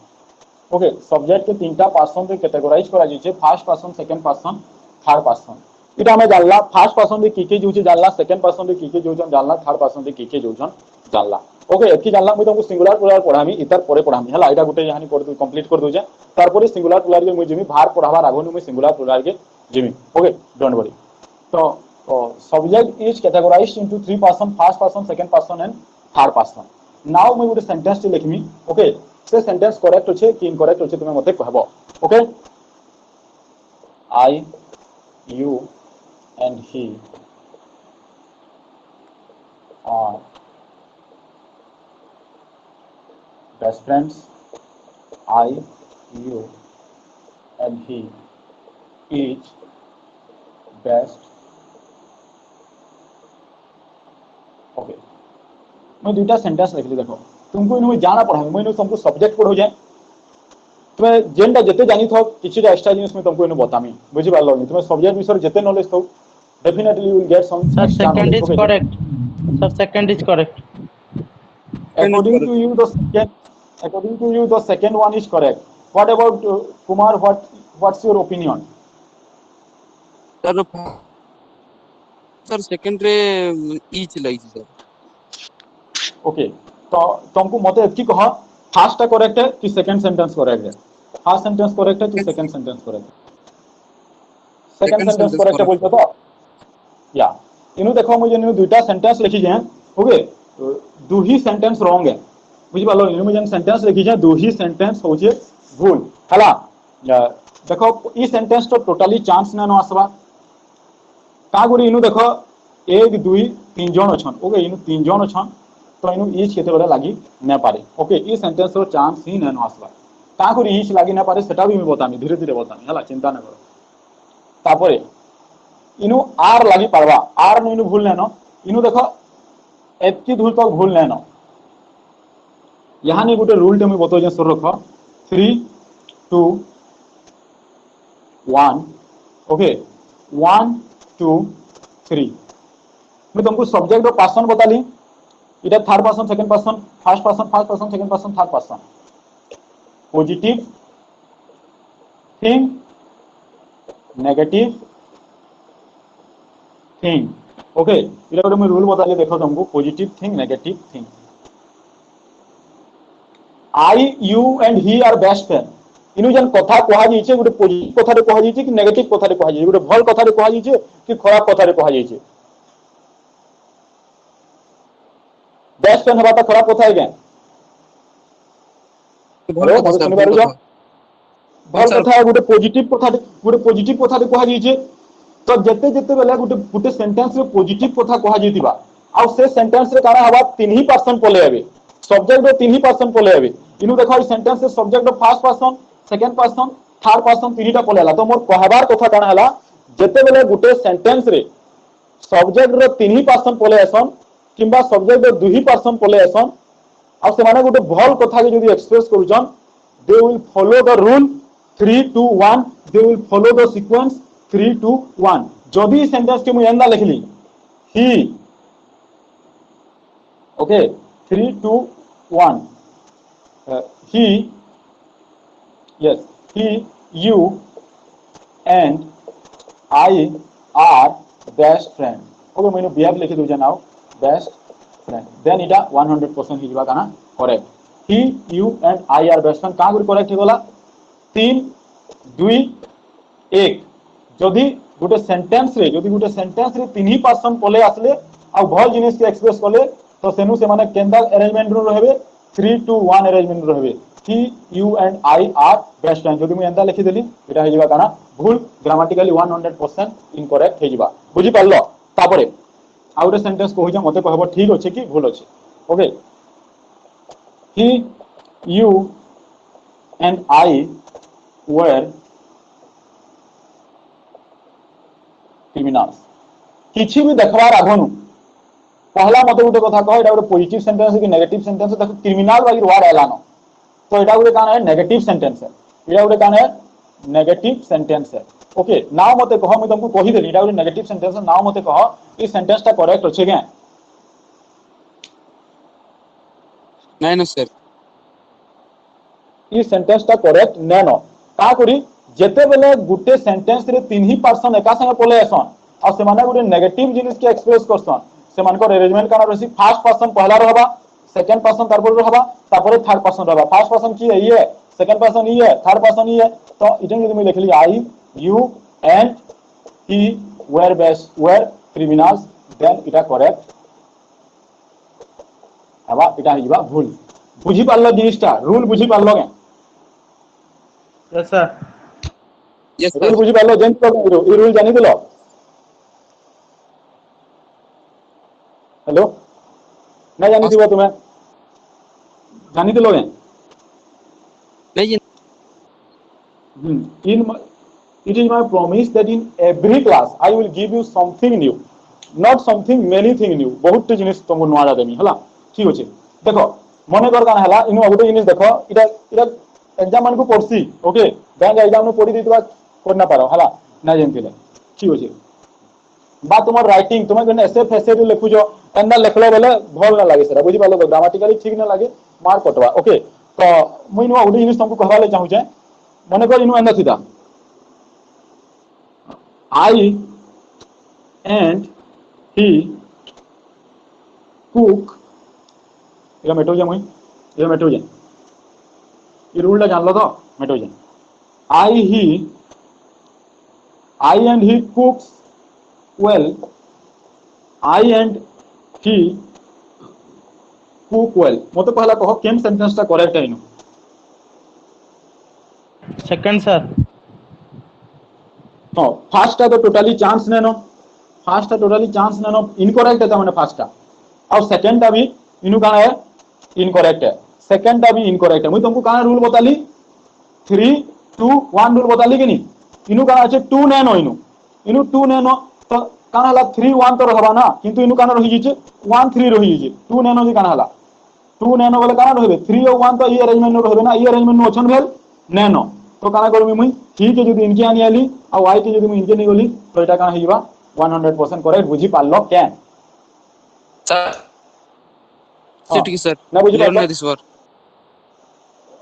okay subject के तीनटा पर्सन के कैटेगराइज करा जैसे first person second person third person এটা আমি জানলা ফার্স্ট পারসন রে কি কি যোউছে জানলা সেকেন্ড পারসন রে কি কি যোউছন জানলা থার্ড পারসন রে কি কি যোউছন জানলা ओके एतकी जानला मुझे तुमको सिंगुलर प्लुराल पढ़ामी इतर परे पढ़ामी हला एटा गुटे यानी पढ़ कंप्लीट कर दोजे तारपरे सिंगुलर प्लुराल के मुझे जिमी भार पढ़ावा आगोनु मुझे सिंगुलर प्लुराल के जिमी ओके डोंट वरी तो subject is categorised into three person first person second person and third person now मैं गुटे सेंटेंस टी लिखमी ओके से सेंटेंस करेक्ट होचे कि इनकरेक्ट होचे तुमे मते कहबो okay I you and he are best friends. I, you, and he each best. Okay. मैं दूटा सेंटेंस लिख ली देखो तुमको इनमें जाना पड़ा मैं इन्हें तुमको सब्जेक्ट पढ़ो जाए तुम्हें जेनटा जेते जानी थो किछिटा एक्स्ट्रा जिनिस में तुमको इन्हें बतामी बुझी पारलो नहीं तुम्हें सब्जेक्ट विषय जेते नॉलेज थो definitely you will get some Sir, extra second knowledge is okay correct. Sir, second is correct. according to you the second one is correct what about Kumar what's your opinion sir sir second रे each lies sir okay तो तुमको मते एतकी कह first टा correct है कि second sentence correct है first sentence correct है कि सेकंड सेंटेंस करेक्ट है सेकंड सेंटेंस करेक्ट है बोलते तो या इनु देखो मुझे इनु दुईटा सेंटेंस लिखी जाए ओके दो ही सेंटेंस रॉन्ग है बुझी पालो इनु मुझे सेंटेंस लिखी जाए दो ही सेंटेंस होचे भूल हला देखो ई सेंटेंस तो टोटली चांस ना न आसबा का गुरी इनु देखो 1 2 3 जन अछन ओके इनु 3 जन अछन तो इनु ईच केते बडा लागि न पारे ओके ई सेंटेंस रो चांस ही न आसबा का गुरी ईच लागि न पारे सेटा भी मैं बतामी धीरे धीरे बतामी हला चिंता न करो तापरे इनु आर लागि पारबा आर नु इनु भूल लेनो इनु देखो एतकी दूर तक भूल लेनो यहाँ नहीं गोटे रूल टे मैं बतो जे सर रखो 3 2 1 ओके 1 2 3 मैं तुमको सब्जेक्ट और पर्सन बताली इधर third person second person first person second person third person positive thing negative thing okay इधर गोटे मैं रूल बताली देखो तुमको positive thing negative thing I you and he are best friend इनु जन कथा कहा जाइछे गोटे पॉजिटिव कथा रे कहा जाइछे कि नेगेटिव कथा रे कहा जाइछे गोटे भल कथा रे कहा जाइछे कि खराब कथा रे कहा जाइछे बेस्ट फ्रेंड हबा त खराब कथा है क्या हेलो मते सुनि पारु जो भल कथा गोटे पॉजिटिव कथा रे कहा जाइछे तो जेते जेते बेला गोटे गोटे सेंटेंस रे पॉजिटिव कथा कहा जाइतिबा आ से सेंटेंस रे काना हबा तीन ही पर्सन पले आबे सब्जेक्ट रो तीन ही पर्सन पले आबे इनु देखो ई सेंटेंस रे सब्जेक्ट रो first person second person third person तीनटा पले आला तो मोर कहबार कथा काना हला जेते बेले गोटे सेंटेंस रे सब्जेक्ट रो 3% पले आसन किंबा सब्जेक्ट रो 2% पले आसन आ से माने गोटे भल कथा के जदी एक्सप्रेस करूछन they will follow the rule 3 2 1 they will follow the sequence 3 2 1 जदी सेंटेंस के मु एंदा लिखली ही okay 3 2 1 he yes he you and I are best friend okay मैंने बिहेव लिखि दूजा नाउ बेस्ट फ्रेंड देन इटा 100% हिजबा काना correct he you and I are best friend का गुरी करेक्ट हिगला 3 2 1 जदी गोटे सेंटेंस रे 3% पले आसले आ भल जिनिस के एक्सप्रेस करले तो सेनु से माने केंदा अरेंजमेंट रो रहबे 3 2 1 अरेंजमेंट रो रहबे he you and I are best friend जदी मैं एंदा लिखि देली एटा हिजबा काना भूल ग्रामेटिकली 100% इनकरेक्ट हिजबा बुझी पारलो तापरे आ गोटे सेंटेंस कहू जे मते कहबो ठीक अछि कि भूल अछि okay he you and I were criminals किछि भी देखबार आगनु पहला मते गोटे कथा कह एटा गोटे पॉजिटिव सेंटेंस कि नेगेटिव सेंटेंस देखो क्रिमिनल वाली वर्ड आलानो तो एटा गोटे कान है नेगेटिव सेंटेंस है एटा गोटे कान है नेगेटिव सेंटेंस है ओके नाउ मते कह मैं तुमको कहि देली एटा गोटे नेगेटिव सेंटेंस है नाउ मते कह ई सेंटेंस ता करेक्ट अछि के नहीं सर ई सेंटेंस ता करेक्ट नैनो का करी जेते बेले गुटे सेंटेंस रे 3% एका संगे पले आसन आ से माने गुटे नेगेटिव जिनिस के एक्सप्रेस करसन से मानकर अरेंजमेंट काना रसी फर्स्ट पर्सन पहला रहबा सेकंड पर्सन तारपर रहबा तारपर थर्ड पर्सन रहबा फर्स्ट पर्सन की है ये सेकंड पर्सन ये थर्ड पर्सन ये तो इजन यदि मैं लिखली I you and he were criminals then इटा करेक्ट हवा इटा हिबा भूल बुझी पारलो जिनिसटा रूल बुझी पारलो के yes sir yes rule sir बुझी पारलो जेन तो ई रूल जानि दिलो हेलो नहीं जानी थी वो तुम्हें जानी थी लोग नहीं in it is my promise that in every class I will give you something new not something many thing new बहुत जिनिस तुमको नुआ देमी हला ठीक अछि देखो मने कर कान हला इनु गोटे जिनिस देखो इटा इटा एग्जाम मन को पड़सी ओके बैंक एग्जाम में पड़ी दितबा करना पारो हला ना जानतिले ठीक अछि बा तुमर राइटिंग तुम गने एसे फैसे लिखु जो एंदा लिखले बेले भल ना लागे सर बुझी पालो ग्रामेटिकली ठीक ना लागे मार कटवा ओके तो मुई नुआ गोटे जिनिस तुमको कहवाले चाहू छे मने कर इनु एंदा सीधा I and he cook ये मेटो जे मुई ये मेटो जे ये रूल ला जान लो तो मेटो जे I and he cooks well I and he cook well मते पहला कहो केम सेंटेंस ता करेक्ट है इनु सेकंड सर हाँ फर्स्ट टा तो टोटली चांस नेनो फर्स्ट टा टोटली चांस नेनो इनकरेक्ट है माने फर्स्ट टा और सेकंड टा भी इनु काना है इनकरेक्ट है सेकंड टा भी इनकरेक्ट है मुई तुमको काना रूल बताली 3 2 1 रूल बताली कि नहीं इनु काना আছে 2 नेनो इनु 2 नेनो तो काना हला 3 1 तो रहबा ना किंतु इनु काना रही जे 1 3 रही जे 2 नेनो जे काना हला 2 नेनो वाला काना रहबे 3 और 1 तो ये अरेंजमेंट में रहबे ना ये अरेंजमेंट में ओछन भेल नेनो तो काना करबी मुई ठीक है जदी इनके आनी आली और वाई के जदी मुई इनके नहीं गली तो एटा काना हिबा 100% करेक्ट बुझी पारलो के सर हाँ, ठीक है सर ना बुझी लेवन पारलो दिस वर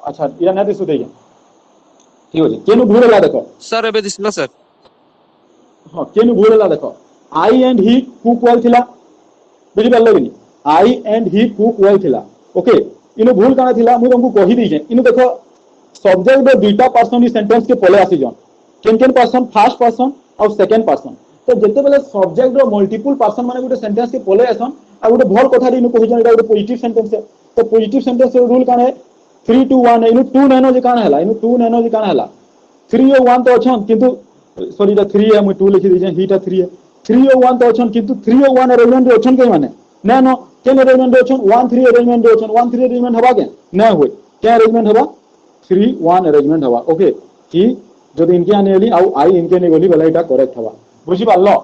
अच्छा इरा ना दिसु देगे ठीक हो जे केनु भूलला देखो सर एबे दिसला सर हाँ केनु भूलला देखो आई एंड ही कुक वेल थिला बुझी पारलो कि आई एंड ही कुक वेल थिला ओके इनु भूल काना थिला मु तुमको कहि दी जे इनु देखो सब्जेक्ट दो दुईटा पर्सन ई सेंटेंस के पले आसी जन केन पर्सन फर्स्ट पर्सन और सेकंड पर्सन तो जते बेले सब्जेक्ट रो मल्टीपल पर्सन माने गोटे सेंटेंस के पले आसन आ गोटे भल कथा रे इनु कहि जन एटा गोटे पॉजिटिव सेंटेंस है तो पॉजिटिव सेंटेंस रो रूल काना है 3 2 1 इनु 2 नैनो जे काना हला इनु 2 नैनो जे काना हला 3 और 1 तो अछन किंतु सॉरी द 3 है मु 2 लिखि दी जे हीटा 3 है 3 और 1 तो अछन किंतु 3 और 1 अरेंजमेंट रे अछन के माने नैनो केन अरेंजमेंट रे अछन 1 3 अरेंजमेंट रे अछन 1 3 अरेंजमेंट हबा के ना होय के अरेंजमेंट हबा 3 1 अरेंजमेंट हवा ओके कि जदि इनके आने वाली आउ आई इनके नहीं बोली भला इटा करेक्ट हवा बुझी पारलो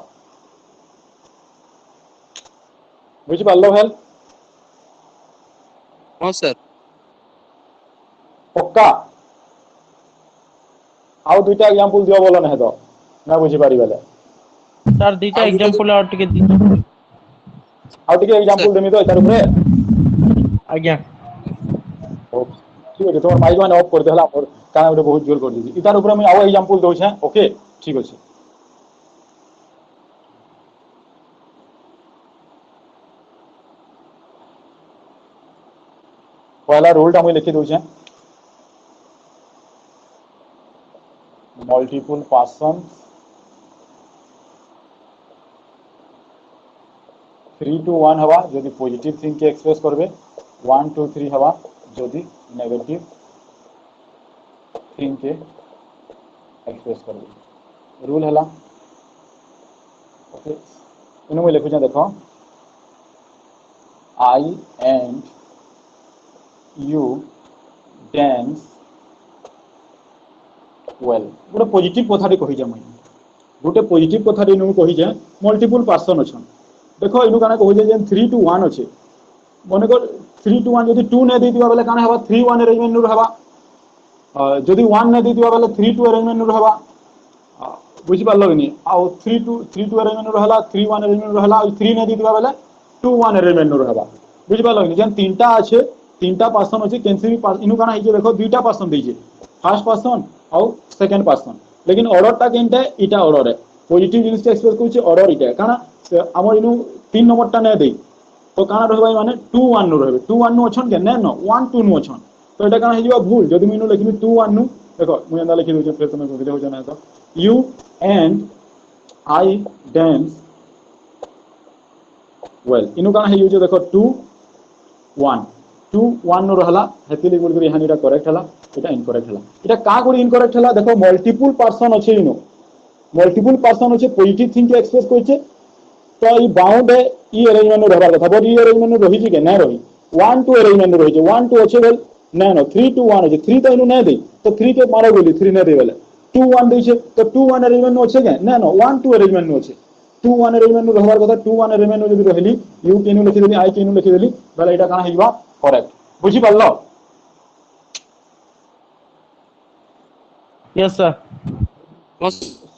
बुझी पारलो भेल हाँ सर पक्का आउ दुईटा एग्जांपल दियो बोलो नहीं तो ना बुझी पारी बेले सर दीटा ଆଉ ଗୋଟେ एग्जांपल और टिके दी आउ टिके एग्जांपल देमी तो एतार ऊपर आज्ञा ठीक है तुम माइक मैंने ऑफ कर देला और काना गोटे बहुत जोर कर दी इतार ऊपर मैं आउ एग्जांपल दउ छे ओके ठीक अछि पहला रूल टा मैं लिखि दउ छे मल्टीपल पर्सन 3 to 1 हवा जदि पॉजिटिव थिंग के एक्सप्रेस करबे 1 2 3 हवा जदि नेगेटिव थिंग के एक्सप्रेस करबे रूल हला ओके इनु मैं लिखु देखो आई एंड यू डांस वेल गोटे पॉजिटिव कथाटी कहि जे मैं गोटे पॉजिटिव कथाटी इनु कहि जे मल्टीपल पर्सन अछन देखो इनु काना कहि जे 3 to 1 अछि मने को 3 to 1 जदि 2 ने देतिबा बेले काना हवा 3 1 अरेंजमेंट नु रहबा जदि 1 ने देतिबा बेले 3 2 अरेंजमेंट नु रहबा बुझि पारलो कि नहीं आ 3 2 अरेंजमेंट नु रहला 3 1 अरेंजमेंट नु रहला और 3 ने देतिबा बेले 2 1 अरेंजमेंट नु रहबा बुझि पारलो कि नहीं जन तीनटा अछि तीनटा पर्सन अछि कैंसिल इनु काना हिजे देखो दुईटा पर्सन देजे फर्स्ट पर्सन और सेकंड पर्सन लेकिन ऑर्डर टा केनटा इटा ऑर्डर है पॉजिटिव जिनिस एक्सप्रेस करछि ऑर्डर इटा काना हमर इनु 3 नंबर टा ने देई तो काना रहबा माने 2 1 नु रहबे 2 1 नु अछन के नै न 1 2 नु अछन तो एटा काना हिजबा भूल जदि मिनु लिखबी 2 1 नु देखो मु एंदा लिखि दउ फिर तुम बुझले हो जाना तो you and I dance well इनु काना हिजो देखो 2 1 2 1 नु रहला हेतिली गुड करी हानिरा करेक्ट हला एटा इनकरेक्ट हला एटा का गुड इनकरेक्ट हला देखो मल्टीपल पर्सन अछि इनु मल्टीपल पर्सन अछि पॉजिटिव थिंग के एक्सप्रेस करछे तो ई बाउंड है ई अरेंजमेंट रहबार कथा बट ई अरेंजमेंट रही छी के नै रही 1 2 अरेंजमेंट रही छी 1 2 अछि बेल नै न 3 2 1 अछि 3 तो इनु नै दे तो 3 के मारो बोली 3 नै दे बेले 2 1 दे छै तो 2 1 अरेंजमेंट नो अछि के नै न 1 2 अरेंजमेंट नो अछि 2 1 अरेंजमेंट नो रहबार कथा 2 1 अरेंजमेंट नो जदि रहली यू के नु लिखि देली आई के नु लिखि देली बेले एटा काना हिजबा करेक्ट बुझी पारलो यस सर हाँ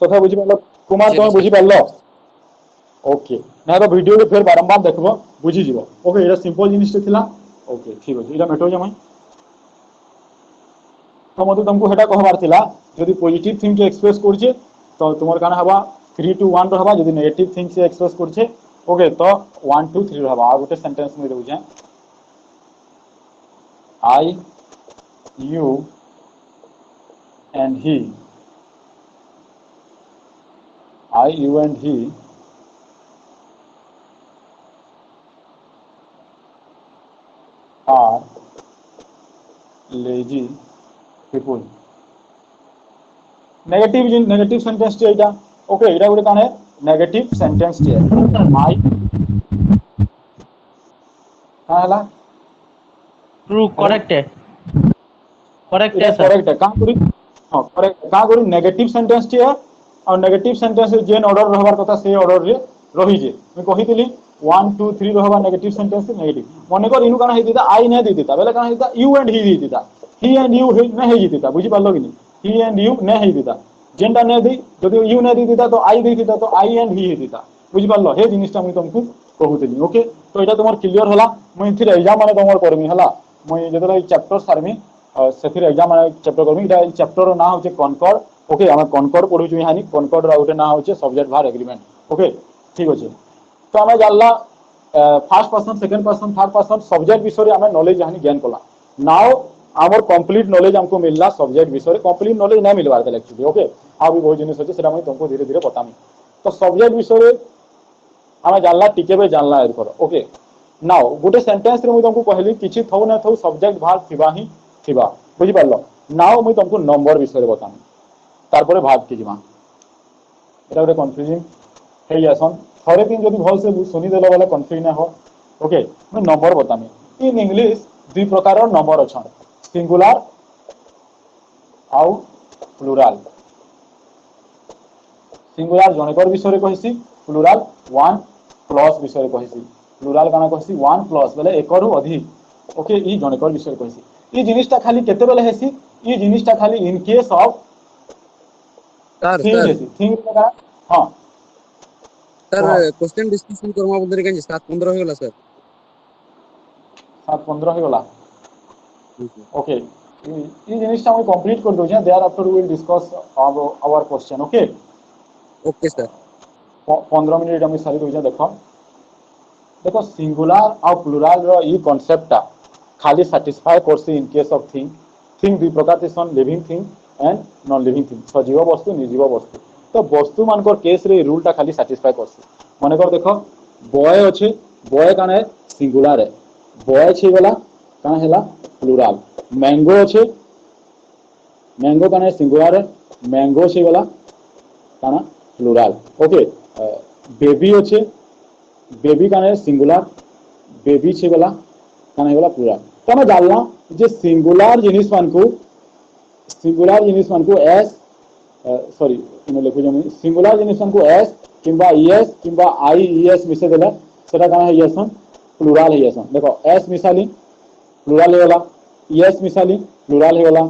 कथा बुझी पारलो कुमार बुझिली तुम सर बुझी पारलो ओके ना तो वीडियो को फिर बारंबार देखबो बुझी जीवो ओके एटा सिंपल जिनिस थिला ओके ठीक अछि एटा मेटो जमै तो मते तुमको हेटा कहबार थिला यदि पॉजिटिव थिंग के एक्सप्रेस करछे तो तुमर काना हवा 3 to 1 रहबा यदि नेगेटिव थिंग से एक्सप्रेस करछे ओके तो 1 2 3 रहबा आ गोटे सेंटेंस में रहउ छै I you and he I you and he are lazy people negative sentence टी एटा ओके एटा गुटे काने नेगेटिव सेंटेंस टी आई का हला ट्रू करेक्ट है एटा सर करेक्ट है का करी हां करेक्ट का करी नेगेटिव सेंटेंस टी है और नेगेटिव सेंटेंस जेन ऑर्डर रहबार कथा से ऑर्डर रे रही जे मैं कहितली 1 2 3 रहबा नेगेटिव सेंटेंस नेगेटिव मने कर इनु काना हेतिता आई ने देतिता बेले काना हेतिता यू एंड ही देतिता ही एंड यू ने हे देतिता बुझी पारलो कि नहीं ही एंड यू ने हे देतिता जेंटा ने दे जदि यू ने देतिता तो आई देतिता तो आई एंड ही हेतिता बुझी पारलो हे जिनिसटा मैं तुमको कहूतली ओके तो एटा तुमर क्लियर होला मैं फिर एग्जाम माने तुमर करमी हला मैं जदि चैप्टर सारमी से फिर एग्जाम माने चैप्टर करमी एटा चैप्टर ना होचे कॉनकॉर्ड ओके हम कॉनकॉर्ड पढु छु हानि कॉनकॉर्ड रा उटे ना होचे सब्जेक्ट भार एग्रीमेंट ओके ठीक अछि तो हमें जानला first person second person third person subject विषय हमें नॉलेज हानि ज्ञान कोला नाउ आवर कंप्लीट नॉलेज हमको मिलला सब्जेक्ट विषय कंप्लीट नॉलेज ना मिलबार देले एक्चुअली ओके आ भी बहुत जिनिस अछि सेटा मैं तुमको धीरे धीरे बतामी तो सब्जेक्ट विषय हमें जानला टिके बे जानला एद करो ओके नाउ गोटे सेंटेंस रे मैं तुमको कहली किछि थौ ना थौ सब्जेक्ट भाग थिबा ही थिबा बुझि पारलो नाउ मैं तुमको नंबर विषय बतामी तारपरे भाग के जिमा एटा गोटे कंफ्यूजिंग हे यासन थरे दिन जदि भल से सुनी देलो वाला कंफ्यूज ना हो ओके मैं नंबर बतामी इन इंग्लिश दुई प्रकार नंबर अछन सिंगुलर आउ प्लुराल सिंगुलर जनकर विषय कहिसी प्लुराल वन प्लस विषय कहिसी प्लुराल काना कहसी 1 प्लस बेले एक रु अधिक ओके ई जणकर विषय कहसी ई जिनिसटा खाली केते बेले हेसी ई जिनिसटा खाली in case of sir thing sir हेसी थिंग का हां सर क्वेश्चन डिस्कशन करवा बदले के 7:15 हो गला सर 7:15 हो गला ओके ई जिनिसटा हम कंप्लीट कर दो जे there after we will discuss our question okay okay sir 15 minute हम सारी दो देखो देखो सिंगुलर और प्लुराल रो ई कांसेप्टटा खाली सैटिस्फाई करसी in case of thing thing दुई प्रकार से सन living thing and non living thing सजीव वस्तु निर्जीव वस्तु तो वस्तु मानकर केस रे रूलटा खाली सैटिस्फाई करसी माने कर देखो बॉय अच्छे बॉय काने सिंगुलर है बॉय छे वाला काना हैला प्लुराल मैंगो अच्छे मैंगो काने सिंगुलर है मैंगो छे वाला काना प्लुराल ओके बेबी अच्छे बेबी काने सिंगुलर बेबी छे वाला काना हैला प्लुराल तो मैं जानला जे सिंगुलर जिनिस मान को एस सॉरी मैं लिखु जमी सिंगुलर जिनिस मान को एस किंबा ईएस किंबा आई ईएस मिसे देला सेटा काना है येसन प्लुराल है येसन देखो एस मिसाली प्लुराल है वाला ईएस मिसाली प्लुराल है वाला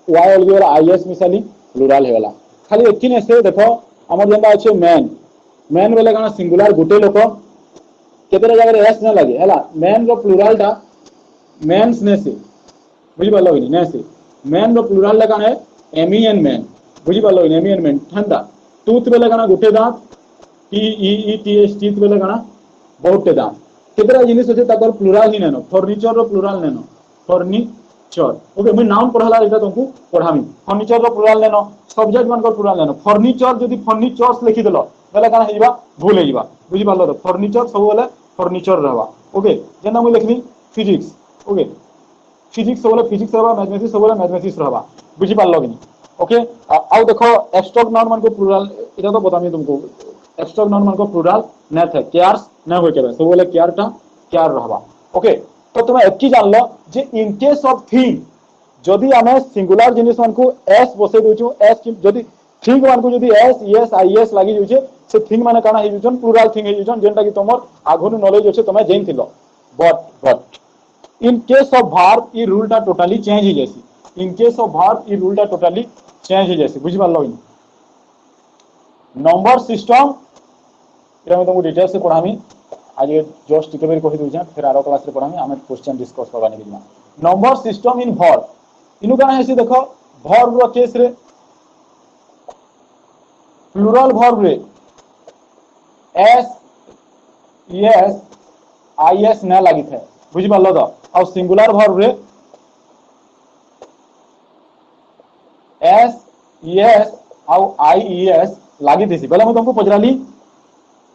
वाई अलगी वाला आईएस मिसाली प्लुराल है वाला खाली एकिन ऐसे देखो हमर जेंदा अछि मैन मैन बेले काना सिंगुलर गुटे लोक केतेरा जगह रे एस न लागे हला मैन रो प्लुराल टा मेंस ने से बुझी पालो कि ने से मैन रो प्लुराल लगा है एमियन मैन बुझी पालो कि एमियन मैन ठंडा टूथ बेले काना गुटे दांत T E T S teeth बेले काना बहुते दांत केतेरा जिनिस अछि ताकर प्लुराल ही नेनो फर्नीचर रो प्लुराल नेनो फर्नीचर ओके मैं नाउन पढ़ाला एटा तुमको पढ़ामी फर्नीचर रो प्लुराल नेनो सब्जेक्ट मान को प्लुराल नेनो फर्नीचर जदी फर्नीचर्स लिखि देलो बेले काना हेबा भूल हेबा बुझी पालो तो फर्नीचर सब बेले फर्नीचर रहबा ओके जेना मैं लिखनी फिजिक्स ओके फिजिक्स सब फिजिक्स रहबा मैथमेटिक्स सब मैथमेटिक्स रहबा बुझी पारलो कि ओके आउ देखो एब्स्ट्रैक्ट नाउन मान को प्लुरल इटा तो बतामी तुमको एब्स्ट्रैक्ट नाउन मान को प्लुरल न थे केयर्स न होय केबे सब बोले केयरटा केयर रहबा ओके तो तुम एकी जान लो जे इन केस ऑफ थिंग जदी हमें सिंगुलर जिनिस मान को एस बसे दोछु एस जदी थिंग मान को जदी एस एस आई एस लागि जुचे से थिंग माने काना हे जुचन प्लुरल थिंग हे जुचन जेंटा कि तुमर आगुन नॉलेज अछि तुम जेन थिलो but in case of verb ये rule टा totally change ही जैसी in case of verb ये rule टा totally change ही जैसी बुझी पारलो इन नंबर सिस्टम इरा मैं तुमको डिटेल से पढ़ामी आज जस्ट टिके बेर कहि दोछा फिर आरो क्लास रे पढ़ामी हम क्वेश्चन डिस्कस करबानी बिना नंबर सिस्टम इन verb इनु काना हेसी देखो verb रो केस रे प्लुरल verb रे s yes is न लागि थे बुझी पारलो तो और सिंगुलर वर्ब रे एस एस और आई एस लागि देसी बेले मैं तुमको पचराली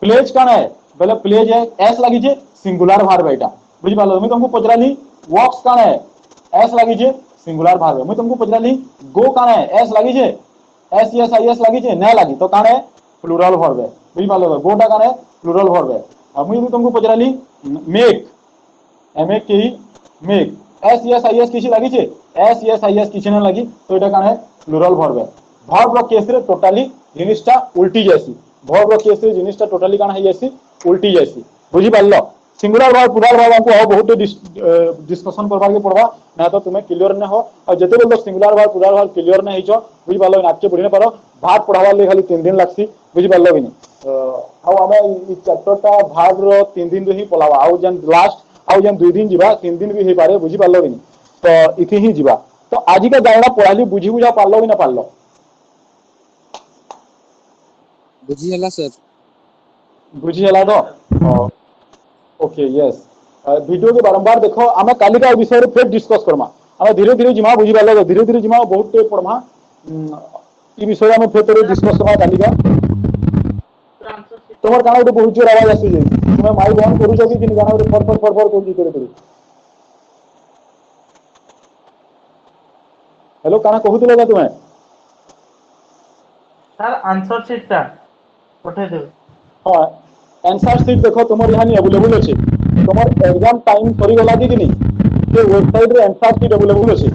प्लेज काना है बेले प्लेज है एस लागि जे सिंगुलर वर्ब एटा बुझी पारलो मैं तुमको पचराली वॉक्स काना है एस लागि जे सिंगुलर वर्ब मैं तुमको पचराली गो काना है एस लागि जे एस एस आई एस लागि जे न लागि तो काना है प्लुरल वर्ब है बुझी पारलो गोटा काना है प्लुरल वर्ब है अब मैं तुमको पचराली मेक एम के make S S I S किसी लगी छे एस एस आई एस किसी न लगी तो एटा काना है प्लुरल वर्ब है वर्ब रो केस रे टोटली जिनिसटा उल्टी जैसी वर्ब रो केस रे जिनिसटा टोटली काना है जैसी उल्टी जैसी बुझी पारलो सिंगुलर वर्ब प्लुरल वर्ब हमको और बहुत डिस्कशन करबा के पड़बा ना तो तुम्हें क्लियर न हो और जते लोग singular verb plural verb clear न हिचो बुझी पारलो आज के पढ़िने पारो भाग पढ़ावा ले खाली 3 दिन लागसी बुझी पारलो बिनी हाउ हमें ई चैप्टरटा भाग रो 3 दिन ही पलावा आउ जन लास्ट आउ जन 2 दिन जीवा 3 दिन भी हे पारे बुझी पारलो बिनी तो इथि ही जीवा तो आज का जाना पढ़ाली बुझी बुझा पारलो कि ना पारलो बुझी हला सर बुझी हला तो ओके यस वीडियो के बारंबार देखो हमें काली का विषय रे फिर डिस्कस करमा हमें धीरे धीरे जिमा बुझी पारलो धीरे धीरे जिमा बहुत टे पढ़मा ई विषय में फिर डिस्कस करमा काली का তোমার কানে ওটা বহুত জোর আওয়াজ আসছে তুমি মাইক অন করুছো কি কিন্তু গানা ওটা ফর করছি করে हेलो काना कहूतलो का तुमे सर आंसर शीट ता पठे दे हां आंसर शीट देखो तुमर यहां नहीं अवेलेबल अछि तुमर एग्जाम टाइम सरी गला कि नहीं ये वेबसाइट रे आंसर शीट अवेलेबल अछि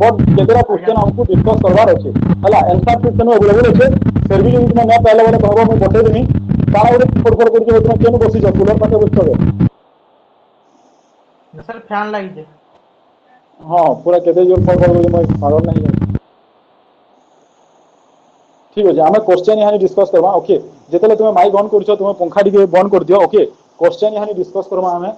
बट जेकरा क्वेश्चन हमको डिस्कस करवार अछि हला आंसर शीट तने अवेलेबल अछि फिर भी तुम ना पहले वाला कहबो मैं पठे देनी काना उड़े फड़फड़ करके तुम केन बसी छ कूलर पाखे बसछबे सर फैन लगी हाँ पूरा केते जोर फड़फड़ करके मैं पागल नहीं ठीक अछि हमें क्वेश्चन यहाँ डिस्कस करबा ओके जेतेले तुम माइक ऑन करछो तुम पंखा टिके बंद कर दियो ओके क्वेश्चन यहाँ डिस्कस करबा हमें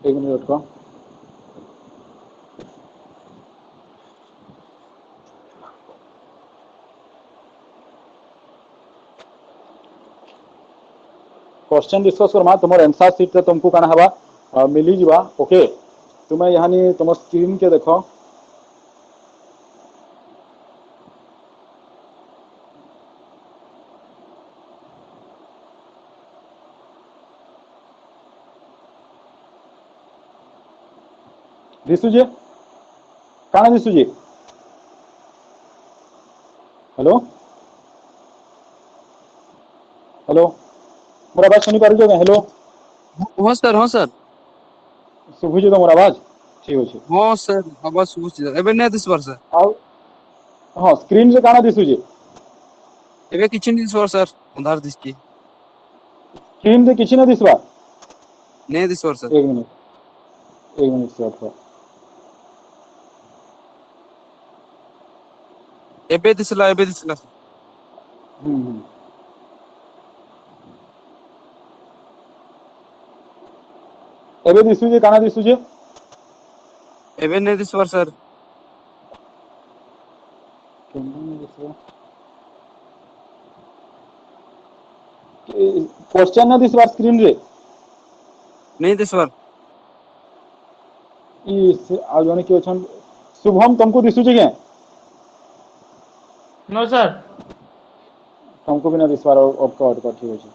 एक मिनट का क्वेश्चन डिस्कस करमा तुम आंसर सीट रे तुमको काना हवा मिली जीवा ओके तुम्हें यहाँ तुम स्क्रीन के देखो दिसुजे काना दिसुजे हेलो हेलो मोर आवाज सुनी पारुछ के हेलो हाँ सर हाँ सर सुबुजे तो मोर आवाज ठीक अछि हाँ सर आवाज सुबुची एबे नै दिसबार सर आ हाँ स्क्रीन रे काना दिसुजे एबे किछि नै दिसबार सर अंधार दिसची स्क्रीन रे किछि ना दिसबा नै दिसबार सर एक मिनट सर एबे दिसला एबे दिसुजे काना दिसुजे एबे नै दिसबार सर क्वेश्चन ना दिसबार स्क्रीन रे नै दिसबार ई आ जने के छन शुभम तुमको दिसुजे के नो सर तुमको भी ना दिसबार ऑफ कर ठीक अछि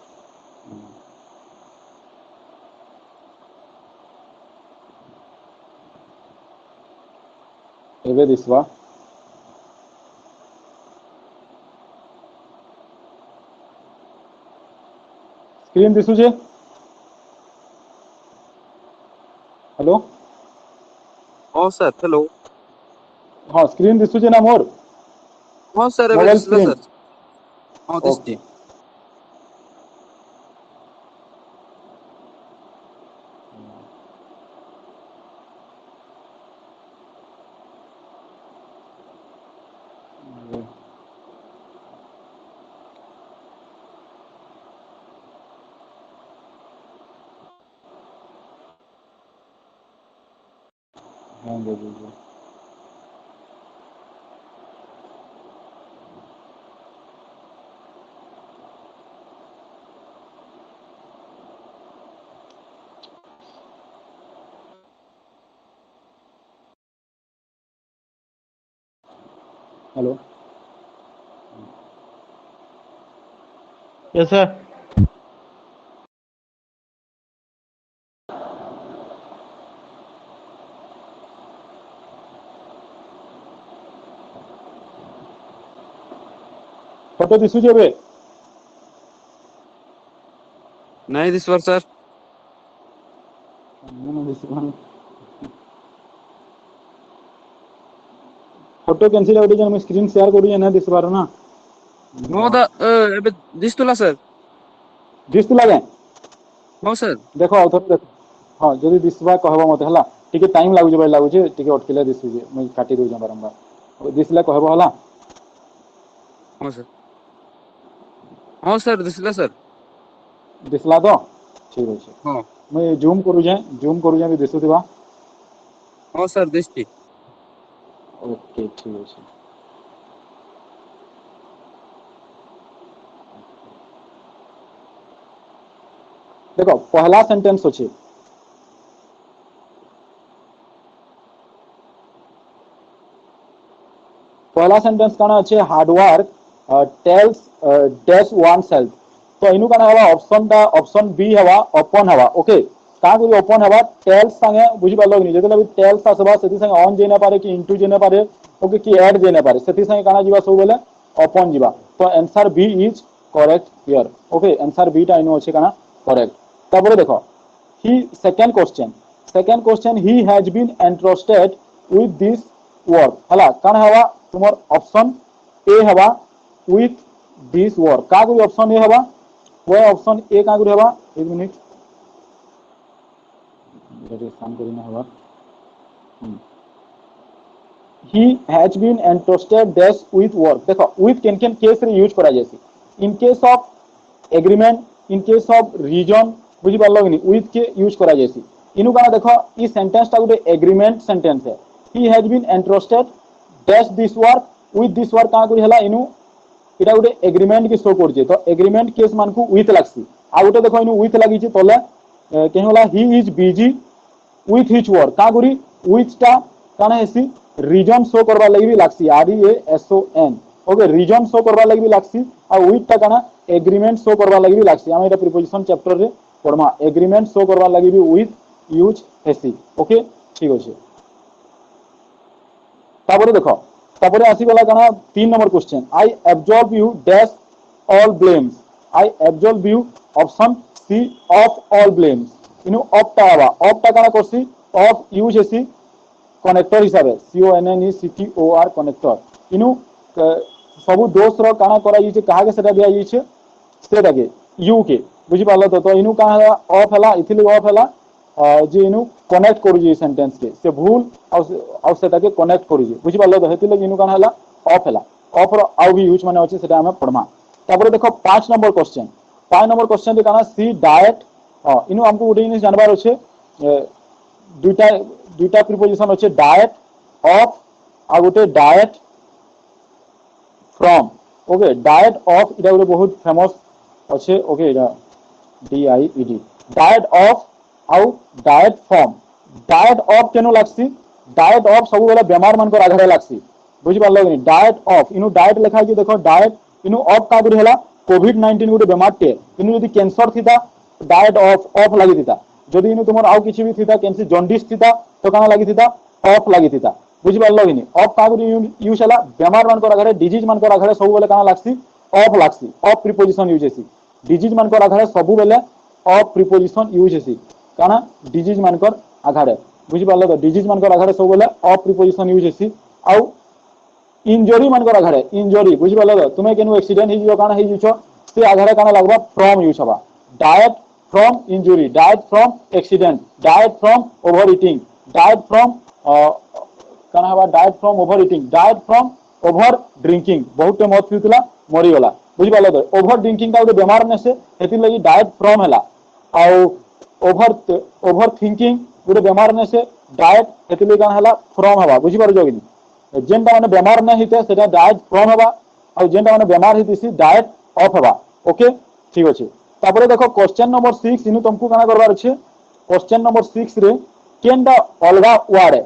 एबे दिसबा स्क्रीन दिसुजे हेलो हाँ सर हेलो हाँ स्क्रीन दिसुजे ना मोर हाँ सर एबे मोबाइल दिसला स्क्रीन सर हाँ ओके दिसची हाँ दे दीजिए हेलो यस सर फोटो दिसुजे बे नै दिसबार सर फोटो कैंसिल हो गई मैं स्क्रीन शेयर करूँ ना दिसबार ना नो द एबे दिसतला सर दिसुला के हाँ सर देखो आउ थोड़ी देखो हाँ जदि दिसबा कहबो मते हला टिके टाइम लागु जे लागुचे टिके अटकिले दिसुजे मैं काटी दउ बारंबार दिसले कहबो हला हाँ सर हाँ सर दिसला सर दिसला तो ठीक अछि हाँ मैं जूम करू जे भी दिसुथिबा हाँ सर दिसची ओके ठीक अछि देखो पहला सेंटेंस अछि पहला सेंटेंस काना अच्छे hard work tells dash oneself तो इनु काना हवा ऑप्शन बी हवा ओपन हवा ओके का को ओपन हवा टेल्स संगे बुझि पालो नि जेतले भी टेल्स आसबा सेति संगे ऑन जेना पारे कि इनटू जेना पारे ओके कि ऐड जेना पारे सेति संगे काना जीवा सब बोले ओपन जीवा तो answer B is correct here okay answer B टा इनो अछि काना करेक्ट तापर देखो he second question he has been entrusted with this work हला काना हवा तुमर ऑप्शन ए हवा विथ दिस वर्क का गुरी ऑप्शन ए हवा वो ऑप्शन ए का गुरी हवा 1 मिनिट ये काम करिना हवा he has been entrusted this with work देखो with केन केस रे यूज करा जैसी in case of agreement in case of region बुझी पारलो कि with के यूज करा जैसी इनु काना देखो ई सेंटेंस टा गुटे एग्रीमेंट सेंटेंस है he has been entrusted dash this work with this work का गुरी हला इनु इटा गुटे एग्रीमेंट के शो करजे तो एग्रीमेंट केस मान को with लागसी आ गुटे देखो इनु with लागि छि तले केन होला he is busy with his work का गुरी with टा काना हेसी रीजन शो करबा लागि भी लागसी REASON ओके रीजन शो करबा लागि भी लागसी आ विथ ता काना एग्रीमेंट शो करबा लागि भी लागसी हम एटा प्रीपोजिशन चैप्टर रे पढमा एग्रीमेंट शो करबा लागि भी विथ यूज हेसी ओके ठीक अछि तापर देखो तापर आसी गला काना 3 number question I absorb you dash all blames I absorb you option c of all blames इनु ऑफ ता आवा ऑफ ता काना करसी ऑफ यूज हेसी कनेक्टर हिसाब से CONNECTOR कनेक्टर इनु सब दोष रो काना करा yiche कहा के सेटा दिया yiche सेटा के यू के बुझी पालो तो इनु कहा ऑफ हला इथिले ऑफ हला जे इनु कनेक्ट करू जे सेंटेंस के से भूल और सेटा के कनेक्ट करू जे बुझी पालो तो हेतिले इनु कहा हला ऑफ रो आउ भी यूज माने अछि सेटा हम पढमा तापर देखो 5 नंबर क्वेश्चन रे काना सी डायट इनु हमको उडे जिनिस जानबार अछि दुईटा प्रीपोजिशन अच्छे डायट ऑफ आ गोटे diet from okay diet of इटा गोटे बहुत फेमस अच्छे ओके इटा DIED डायट ऑफ आउ डायट फ्रॉम डायट ऑफ केनो लागसी डायट ऑफ सब बेला बेमार मान को आधार लागसी बुझि पारलो कि डायट ऑफ इनु डायट लिखा कि देखो डायट इनु ऑफ का गुरी हला कोविड-19 गोटे बेमार टे इनु यदि कैंसर थिता डायट ऑफ लागि थिता जदि इनु तुमर आउ किछि भी थिता कैंसर जॉन्डिस थिता तो काना लागि थिता ऑफ लागि थिता बुझि पारलो कि ऑफ का गुरी यूज हला बेमार मान को आधार डिजीज मान को आधार सब बेला काना लागसी ऑफ प्रीपोजिशन यूज हेसी डिजीज मान को आधार सब बेला ऑफ प्रीपोजिशन यूज हेसी काना डिजीज मान को आधार बुझि पारलो तो डिजीज मान को आधार सब बेला ऑफ प्रीपोजिशन यूज हेसी आउ इंजरी मान को आधार इंजरी बुझि पारलो तो तुमे केनु एक्सीडेंट हि जो काना हि जुछो से आधार काना लागबा फ्रॉम यूज हबा diet from injury diet from accident diet from over eating diet from काना हबा diet from over eating diet from over drinking बहुत मत पिउतला मरी गला बुझि पालो तो ओवर ड्रिंकिंग का बेमार ने से हेति लगी डायट फ्रॉम हला आ ओवर थिंकिंग गोटे बेमार ने से डायट हेति लगी काना हला फ्रॉम हबा बुझि पारो जोगिनी जेनटा माने बेमार न हिते सेटा डायट फ्रॉम हबा आ जेनटा माने बेमार हितिसी डायट ऑफ हबा ओके ठीक अछि तापर देखो क्वेश्चन नंबर 6 इनु तुमको काना करबार अछि क्वेश्चन नंबर 6 रे केनटा अलगा वर्ड है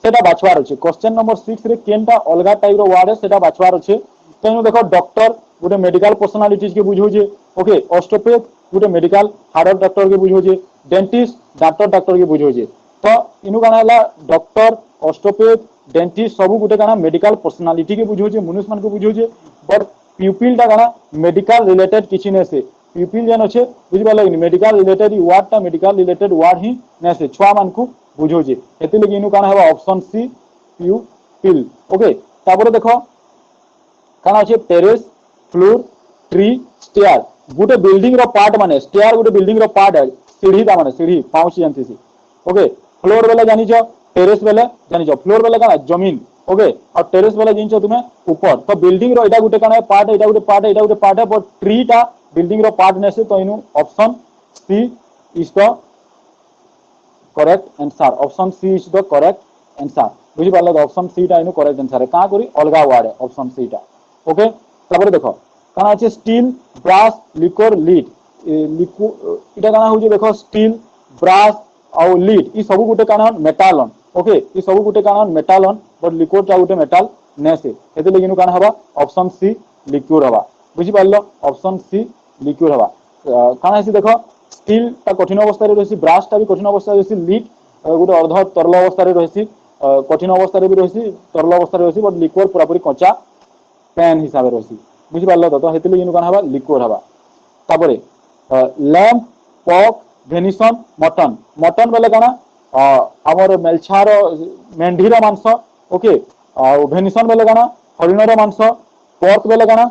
सेटा बाछवार अछि क्वेश्चन नंबर 6 रे केनटा अलगा टाइप रो वर्ड है सेटा बाछवार अछि तेनु देखो डॉक्टर गोटे मेडिकल पर्सनालिटीज के बुझो जे ओके ऑस्टियोपैथ गोटे मेडिकल हार्ट डॉक्टर के बुझो जे डेंटिस्ट डॉक्टर के बुझो जे तो इनु काना हला डॉक्टर ऑस्टियोपैथ डेंटिस्ट सब गोटे काना मेडिकल पर्सनालिटी के बुझो जे मनुष्य मान को बुझो जे बट प्यूपिल टा काना मेडिकल रिलेटेड किछि ने से प्यूपिल जन अच्छे बुझी पालो मेडिकल रिलेटेड वर्ड टा मेडिकल रिलेटेड वर्ड ही ने से छुआ मान को बुझो जे हेति लगी इनु काना हबा ऑप्शन सी प्यूपिल ओके तापर देखो काना अच्छे टेरेस फ्लोर ट्री स्टेयर गोटे बिल्डिंग रो पार्ट माने स्टेयर गोटे बिल्डिंग रो पार्ट है सीढ़ी ता माने सीढ़ी पाउची जानती सी ओके फ्लोर बेले जानि छ टेरेस बेले जानि छ फ्लोर बेले काना जमीन ओके और टेरेस बेले जिन छ तुमे ऊपर तो बिल्डिंग रो एटा गोटे काना पार्ट एटा गोटे पार्ट है बट ट्री टा बिल्डिंग रो पार्ट ने से तो इनु option c is the correct answer option c is the correct answer बुझी पारलो ऑप्शन सी टा इनु करेक्ट आंसर है का करी अलगा वर्ड है ऑप्शन सी टा ओके तापर देखो काना আছে स्टील ब्रास लिक्विड लीड इटा काना हो जे देखो स्टील ब्रास और लीड ई सब गुटे काना मेटल ऑन ओके ई सब गुटे काना मेटल ऑन बट लिक्विड टा गुटे मेटल ने से हेते लेकिन काना हबा ऑप्शन सी लिक्विड हबा बुझी पारलो ऑप्शन सी लिक्विड हबा काना है देखो स्टील ता कठिन अवस्था रे रहसी ब्रास ता भी कठिन अवस्था रे रहसी लीड गुटे अर्ध तरल अवस्था रे रहसी कठिन अवस्था रे भी रहसी तरल अवस्था रे रहसी बट लिक्विड पूरा पूरी कच्चा पेन हिसाब रे रहसी बुझि पारलो तो हेतले इनु काना हबा लिक्विड हबा तापरे लैम्प पॉक भेनिसन मटन मटन बेले काना हमर मेलछार मेंढीर मांस ओके आ भेनिसन बेले काना हरिणर मांस पॉर्क बेले काना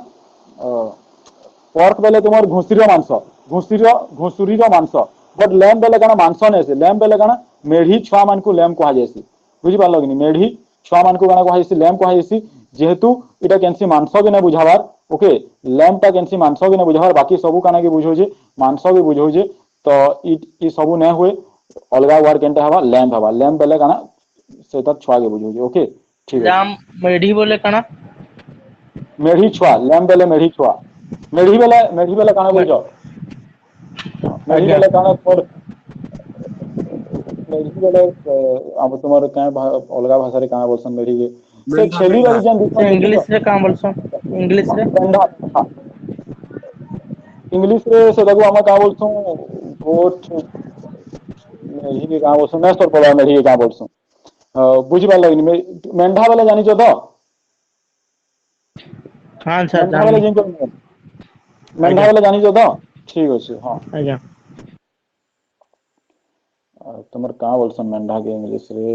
पॉर्क बेले तुमर घुसीर मांस घुसुरीर मांस बट लैम्प बेले काना मांस नै से लैम्प बेले काना मेढी छुआ मान को लैम्प कहा जायसी बुझि पारलो कि मेढी छुआ मान को काना कहा जायसी लैम्प कहा जायसी जेहेतु इटा केनसी मांस के नै बुझावार ओके लैम्प टा केनसी मांस के नै बुझावार बाकी सबु काना के बुझो जे मांस के बुझो जे तो इ सबु नै हुए अलगा वर्ड केनटा हवा लैम्प बेले काना सेता छुआ के बुझो जे ओके ठीक है लैम मेढी बोले काना मेढी छुआ लैम्प बेले मेढी बेले काना बुझो मेढी आज्ञा बेले काना पर मेढी बेले अब तुमर काए अलगा भाषा रे काना बोलसन मेढी के से मेंढा छेली मेंढा वाली जन से दिसन देखियो इंग्लिश रे का बोलछो इंग्लिश रे मेंढा इंग्लिश रे से देखो हम का बोलछो गोट मेढी के का बोलछो नेस्टर पड़ा मेढी के का बोलछो बुझि पारलो कि मेंढा बेले जानि छ तो हां सर मेंढा बेले जाननी जिन मेंढा आज्ञा बेले जानि छ तो ठीक अछि हां आज्ञा तुमर का बोलसन मेंढा के इंग्लिश रे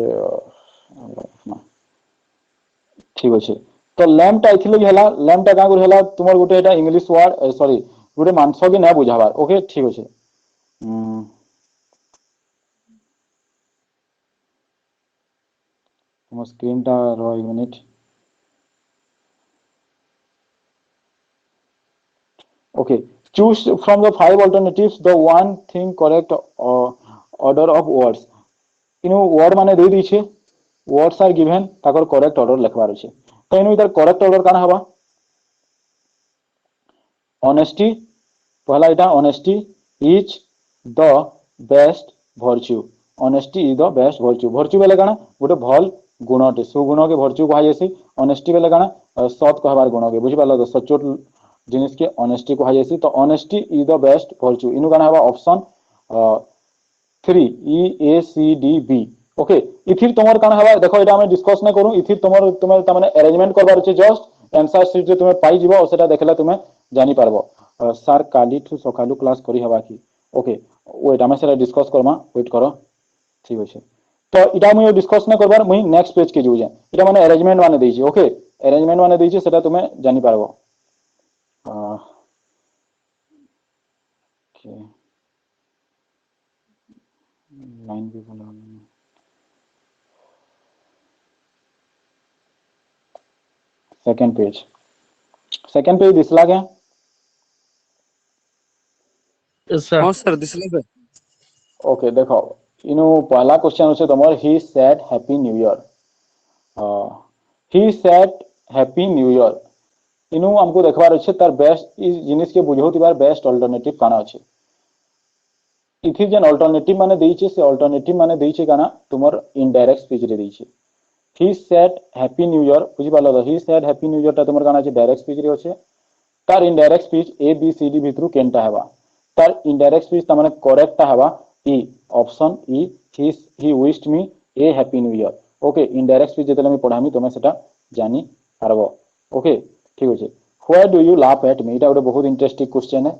ठीक अछि तो लैम्प टा इथिले हला लैम्प टा का गुर हला तुमर गुटे एटा इंग्लिश वर्ड सॉरी गुटे मांस के ना बुझावार ओके ठीक अछि तुम स्क्रीन टा रो एक minute okay choose from the five alternatives the one thing correct order of words इनु वर्ड माने दे दी छे words are given Takar correct order लिखवार छे तो इनु इधर correct order काना हवा honesty पहला इटा honesty is the best virtue honesty is the best virtue बेले काना गोटे भल गुणटे सुगुण के virtue कहा जायसी honesty बेले काना सत कहबार गुण के बुझि पालो तो सचोट जिनिस के ऑनेस्टी कहा जायसी तो honesty is the best virtue इनु गाना हवा ऑप्शन 3 EACDB ओके इथिर तमर काना हवा देखो एटा हम डिस्कस नै करू इथिर तमर तुमे तमने अरेंजमेंट करबार छै जस्ट आंसर शीट जे तुमे पाई जिवो और सेटा देखला तुमे जानि पारबो सर काली ठु सकालु क्लास करी हवा की ओके वेट हम सेटा डिस्कस करमा वेट करो ठीक अछि तो इटा हम डिस्कस नै करबार मुई नेक्स्ट पेज के जिउ जे इटा माने अरेंजमेंट माने दै छी ओके अरेंजमेंट माने दै छी सेटा तुमे जानि पारबो okay लाइन भी बना सेकंड पेज दिसला क्या यस सर हां सर दिसले सर ओके देखो इनु पहला क्वेश्चन होचे तमर ही सेड हैप्पी न्यू ईयर ही सेड हैप्पी न्यू ईयर इनु हमको देखबार अछि तार बेस्ट इस जिनिस के बुझौती बार बेस्ट अल्टरनेटिव काना अछि इथि जन अल्टरनेटिव माने देई छै से अल्टरनेटिव माने देई छै काना तुमर इनडायरेक्ट स्पीच रे देई छै he said happy new year बुझि पालो he said happy new year ता तुमर काना छै डायरेक्ट स्पीच रे अछि तार indirect speech A B C D भितरु केनटा हेबा तार इनडायरेक्ट स्पीच ता माने करेक्ट हेबा ई ऑप्शन ई he wished me a happy new year okay indirect speech जेतले मी पढामी तुमे सेटा जानि पारबो ओके ठीक अछि why do you laugh at मी इटा ଗୋଟେ बहुत इंटरेस्टिंग क्वेश्चन है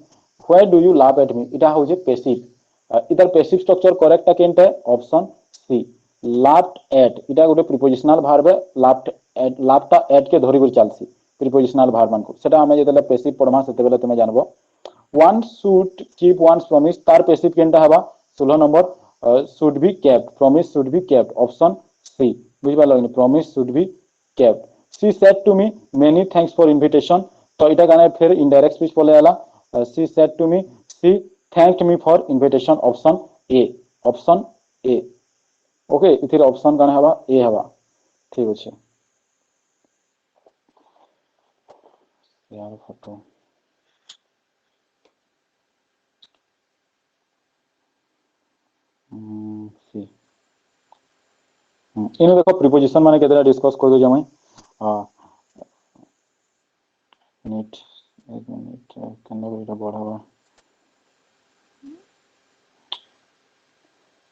why do you laugh at मी इटा हो जे पैसिव इधर पैसिव स्ट्रक्चर करेक्ट केनटा है ऑप्शन सी laughed at इटा गोटे प्रीपोजिशनल वर्ब है लाफ्टा एट के धरि गुर चलसी प्रीपोजिशनल वर्ब मान को सेटा हमें जेतले पैसिव पढमा सेते बेले तुमे जानबो one should keep one's promise तार पैसिव केनटा हबा 16 number should be kept promise should be kept option c बुझि पालो promise should be kept she said to me many thanks for invitation तो इटा गाने फिर इनडायरेक्ट स्पीच बोले आला she said to me she thanked me for invitation option A okay either option गाने हवा ए हवा ठीक अछि यार फोटो सी इनो देखो प्रीपोजिशन माने केतरा डिस्कस कर दो जमै हां मिनट एक मिनट कन्ने बेटा बढ़ावा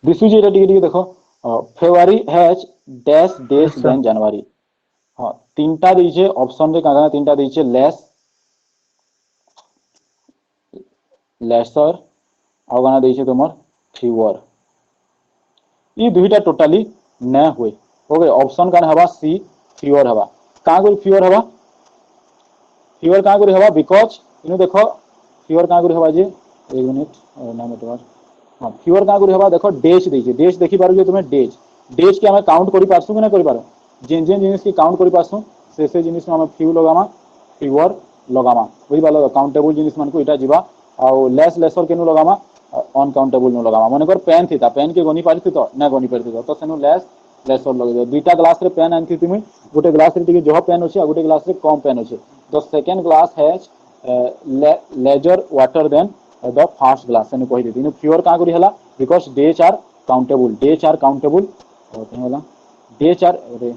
दिसु जे टिके देखो February has dash days yes sir then जनवरी हां तीनटा दै छै ऑप्शन रे काना तीनटा दै छै लेस लेसर आउ गाना देइछे तुमर फ्यूअर ई दुईटा टोटाली न हुए ओके ऑप्शन कान हवा सी फ्यूअर हवा का गुरी फ्यूअर हवा फ्यूअर का गुरी हवा बिकॉज इनु देखो फ्यूअर का गुरी हवा जे एक मिनट ना मतलब हां फ्यूअर का गुरी हवा देखो डेज देइछे डेज देखि पारु जे तुमे डेज के हमें काउंट करि पारसु कि ना करि पारो जेन जेन जिनिस की काउंट करि पारसु से जिनिस में हम फ्यू लगामा फ्यूअर लगामा बुझि पालो काउंटेबल जिनिस मान को इटा जीवा आउ लेस लेसर केनु लगामा अनकाउंटेबल नु लगामा माने कर पेन थी पेन के गनि पारथि तो ना गनि पारथि तो सेनु लेस लेसर लगे दुईटा ग्लास रे पेन आनथि तुमी गोटे ग्लास रे टिके जह पेन अछि आ गोटे ग्लास रे कम पेन अछि the second glass has lesser water than the first glass सेनु कहि देति नु फ्यूअर का गुरी हला बिकॉज़ डेज आर काउंटेबल और होला डेज आर रे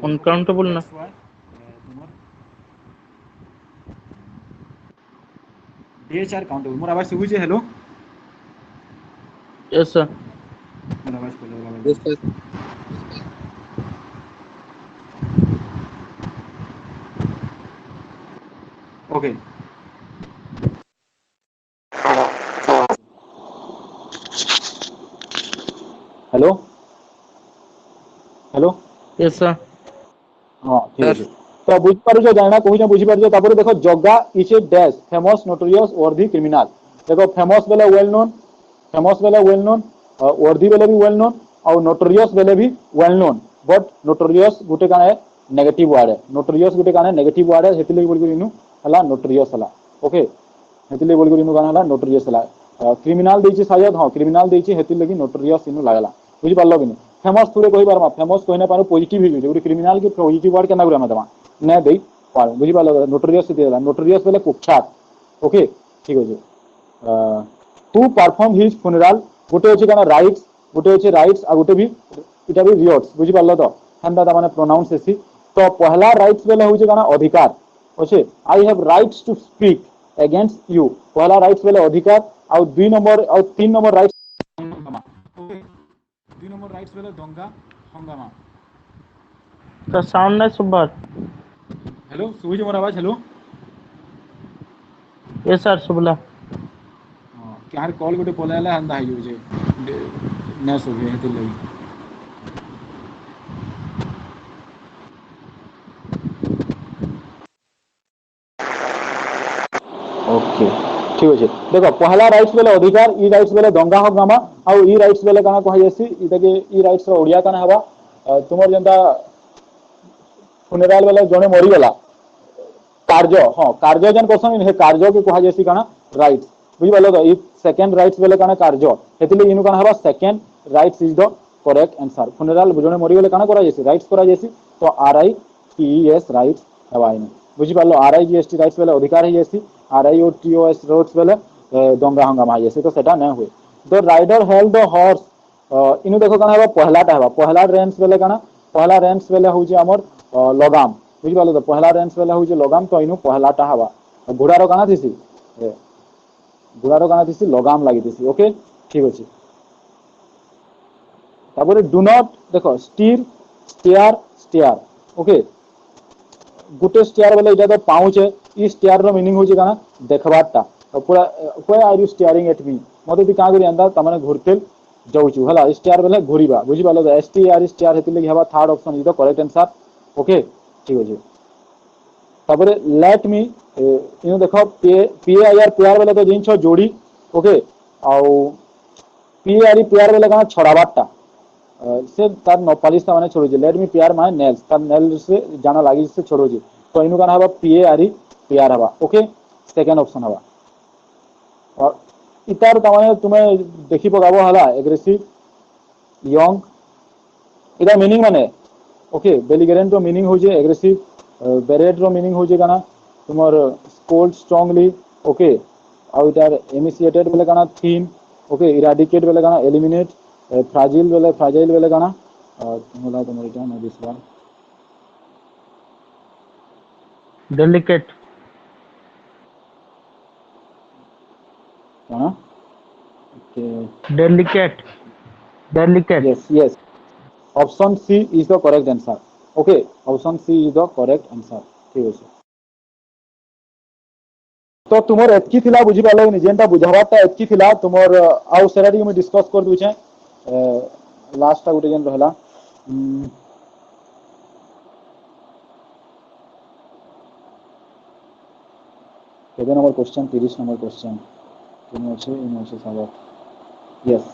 अनकाउंटेबल ना डेज आर काउंटेबल मोर आवाज सुबु जे हेलो यस सर मोर आवाज पहले yes sir okay hello hello yes sir हाँ ठीक सर अच्छे तो बुझी पारुछ जाना कहुना बुझी पारुछ तापर देखो Jagga is a dash famous notorious वर्दी क्रिमिनल देखो फेमस बेले वेल नोन वर्दी बेले भी वेल नोन और नोटोरियस बेले भी वेल नोन बट नोटोरियस गुटे काना है नेगेटिव वर्ड है नोटोरियस गुटे काना नेगेटिव वर्ड है हेतिले बोल के इनु हला नोटोरियस हला ओके हेतिले बोल के इनु काना हला नोटोरियस हला क्रिमिनल देछि शायद हां क्रिमिनल देछि हेतिले कि नोटोरियस इनु लागला बुझी पारलो कि फेमस थोड़े कहि पारमा फेमस कहने पारो पॉजिटिव ही जो क्रिमिनल के पॉजिटिव वर्ड केना गुरा दमा ने देई पार बुझी पालो नोटोरियस देला नोटोरियस बेले कुख्यात ओके ठीक अछि हु परफॉर्म हिज फ्यूनरल गोटे अछि काना राइट्स आ गोटे भी इटा भी रियोट्स बुझी पारलो तो हंदा ता माने प्रोनाउंस एसी तो पहला राइट्स बेले होछि काना अधिकार अछि I have rights to speak against you पहला राइट्स बेले अधिकार आ 2 नंबर और 3 number rights okay 2 number rights बेले दंगा हंगामा सर साउंड ना सुबर हेलो सुबुजी मोर आवाज हेलो यस सर सुबला क्या कॉल गोटे पलायला हंदा हाई जे ना सुबे हेते लई ओके ठीक अछि देखो पहला राइट्स बेले अधिकार ई राइट्स बेले दंगा हंगामा आ ई राइट्स बेले काना कहि जासी इटा के ई राइट्स रो ओडिया काना हवा तुमर जनता फ्यूनरल बेले जने मरि गेला कार्य हाँ कार्य जन पर्सन हे कार्य के कहा जासी काना राइट्स बुझि पालो तो ई सेकंड राइट्स बेले काना कार्य हेतिले इनु काना हवा second rights is the correct answer funeral जने मरि गेले काना करा जासी राइट्स करा जासी तो R I T S rights हवा इनु बुझि पालो R I G S T rights बेले अधिकार है जासी R I O T O S roads बेले दंगा हंगामा है जासी तो सेटा न हुए the rider held the horse इनु देखो काना हवा पहलाटा हवा पहला रेंस बेले काना पहला रेंस बेले होउची हमर लगाम बुझि पालो तो पहला रेंस बेले होउची लगाम तो इनु पहलाटा हवा घोड़ा रो काना थिसी लगाम लागि थिसी ओके ठीक अछि तापर डू नॉट देखो स्टीर स्टेयर ओके गुटे स्टेयर बेले इटा तो पाउच है ई स्टेयर रो मीनिंग होची काना देखबाटा पूरा why are you staring at me मते ती का करी अंदा तमने घुरतेल जाउछु हला स्टेयर बेले घुरीबा बुझि पालो तो एस टी आर स्टेयर हेतिले कि हवा third option is the correct answer okay ठीक अछि तापर लेट मी इनु देखो पी आई आर पेयर बेले तो जिंछ जोड़ी ओके आउ पी आर पेयर बेले काना छड़ाबाटा से तार नपालिस माने छोड़ुजी लेट मी पेयर माने नेल्स तार नेल से जाना लागि से छोड़ुजी तो इनु काना हवा पी आर पेयर हवा ओके सेकंड ऑप्शन हवा और इतार तमाने तुमे देखि पगाबो हला एग्रेसिव यंग इदा मीनिंग माने ओके बेलिगेरेंट रो मीनिंग हो जे एग्रेसिव बेरेट रो मीनिंग हो जे काना तुमर स्कोल्ड स्ट्रांगली ओके आउ इतार एमिसिएटेड बेले काना थीन ओके इराडिकेट बेले काना एलिमिनेट फ्राजिल बेले काना होला तुमर इटा ना दिस वन डेलिकेट काना okay delicate yes option C is the correct answer okay option C is the correct answer ठीक है तो तुमर एतकी थिला बुझी पालो नि जेनटा बुझावाटा एतकी थिला तुमर आउ सेरा टी मैं डिस्कस कर दूचे लास्ट टा गुटे जेन रहला केबे नंबर क्वेश्चन 30 नंबर क्वेश्चन किनो छै सब यस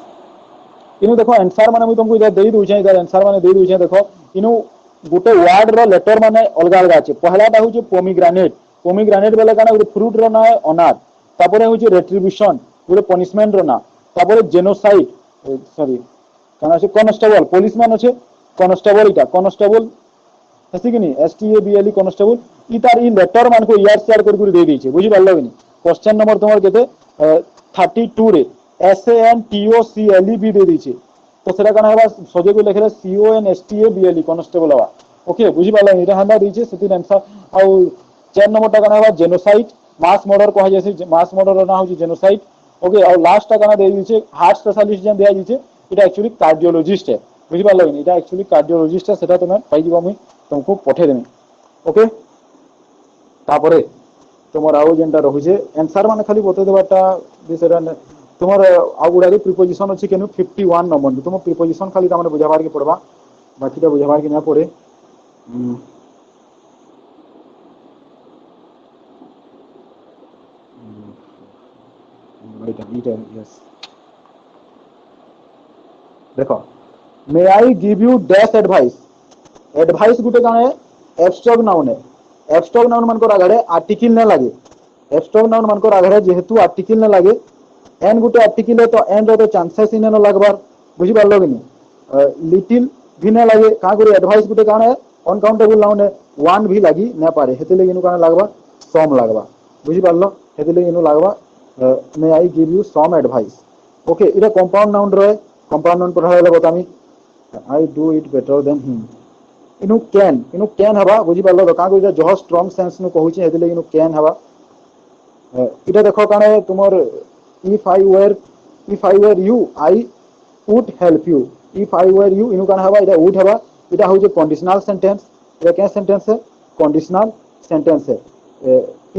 इनु देखो आंसर माने मैं तुमको इधर दे दूचे इधर आंसर माने दे दूचे देखो इनु गुटे वर्ड रो लेटर माने अलग अलग अछि पहलाटा होचे पोमीग्रानेट बेले काना गुटे फ्रूट रो ना अनार तापरे होचे रेट्रिब्यूशन गुटे पनिशमेंट रो ना तापरे जेनोसाइड सॉरी काना छै कॉन्स्टेबल पुलिसमैन अछि कॉन्स्टेबल इटा कॉन्स्टेबल हसी कि नहीं STABLE कॉन्स्टेबल ई तार ई लेटर मान को यार शेयर कर दे दी छे बुझी पालो कि नहीं क्वेश्चन नंबर तुमर केते 32 रे SANTOCLE भी दे दी छे तो सेटा काना हवा सजे को लेखले CONSTABLE कॉन्स्टेबल हवा ओके बुझी पालो इटा हंदा दी छे सेति आंसर आ 4 नंबर टा काना हवा जेनोसाइड मास मर्डर कहा जैसे मास मर्डर ना हो जेनोसाइड ओके और लास्ट टा काना दे दी छे हार्ट स्पेशलिस्ट जन दे दी छे इटा एक्चुअली कार्डियोलॉजिस्ट है बुझी पालो कि इटा एक्चुअली कार्डियोलॉजिस्ट है सेटा तुम पाई दिबो मुई तुमको पठे देमी ओके तापरे तुमर आउ जेनटा रहुजे आंसर माने खाली बते देबाटा बिसेरा तुमर आउ गुडा प्रीपोजिशन अछि केनु 51 नंबर तुम प्रीपोजिशन खाली तामने बुझाबार के पड़बा बाकीटा बुझाबार के ना पड़े यस देखो may I give you dash advice गुटे काने एब्स्ट्रैक्ट नाउन है एब्स्ट्रैक्ट नाउन मन को आगरे आर्टिकल न लागे एब्स्ट्रैक्ट नाउन मन को आगरे जेहेतु आर्टिकल न लागे एन गुटे आर्टिकल है तो एन रो तो चांसेस इन न लागबार बुझी पारलो कि नहीं लिटिल भी न लागे का करे एडवाइस गुटे काने अनकाउंटेबल नाउन है वन भी लागी न पारे हेते ले इनु काने लागबा सम लागबा बुझी पारलो हेते ले इनु लागबा may I give you some advice okay इरा कंपाउंड नाउन रहे कंपाउंड नाउन पढ़ाले बतामी I do it better than him इनु कैन हवा बुझी पारलो तो का को जो स्ट्रांग सेंस नु कहूची हेते ले इनु कैन हवा इटा देखो काने तुमर if I were you I would help you if I were you इनु काने हवा इटा वुड हवा इटा होजे कंडीशनल सेंटेंस ये क्या सेंटेंस है कंडीशनल सेंटेंस है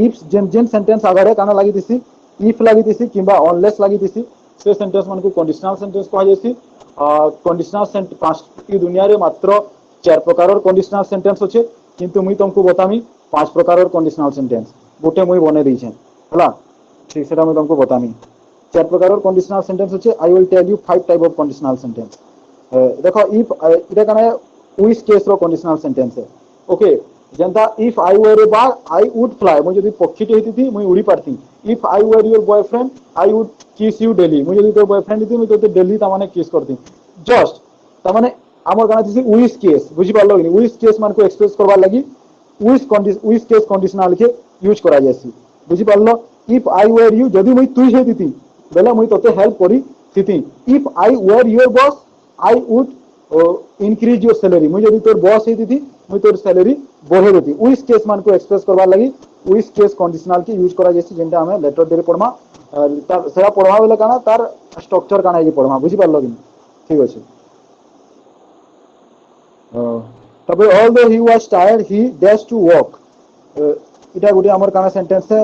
इफ जेन सेंटेंस आगरे काना लागि दिसी इफ लागि दिसी किबा अनलेस लागि दिसी से सेंटेंस मन को कंडीशनल सेंटेंस कहा जैसी कंडीशनल सेंटेंस पांच ई दुनिया रे मात्र 4 प्रकार कंडीशनल सेंटेंस अच्छे किंतु मुई तुमको बतामी 5 प्रकार कंडीशनल सेंटेंस गोटे मुई बने दी हला ठीक से मुई तुमको बतामी 4 प्रकार कंडीशनल सेंटेंस अच्छे I will tell you 5 type of conditional sentence देखो इफ इटा कने विच केस रो कंडीशनल सेंटेंस है ओके जनता if I were a bird I would fly मुई जदी पक्षीटे हेती थी मुई उड़ी पारती if I were your boyfriend I would kiss you daily मुई जदी तोर बॉयफ्रेंड हेती मुई तोते डेली ता माने किस करती जस्ट ता माने आमर गाना दिसी विच केस बुझी पारलो कि विच केस मान को एक्सप्रेस करबा लागि विच केस कंडीशनल के यूज करा जायसी बुझी पारलो इफ आई वर यू जदी मुई तुई हेती थी बेला मुई तोते हेल्प करी थी if I were your boss I would increase your salary मुई जदी तोर बॉस हेती थी मुई तोर सैलरी बढ़े देती विच केस मान को एक्सप्रेस करबा लागि विच केस कंडीशनल के यूज करा जायसी जेंटा हमें लेटर दे पड़मा तार सेरा पढ़वा बेला काना तार स्ट्रक्चर काना जे पढ़मा बुझी पारलो कि ठीक अछि तबे although he was tired he dashed to walk इटा गुटे हमर काना सेंटेंस है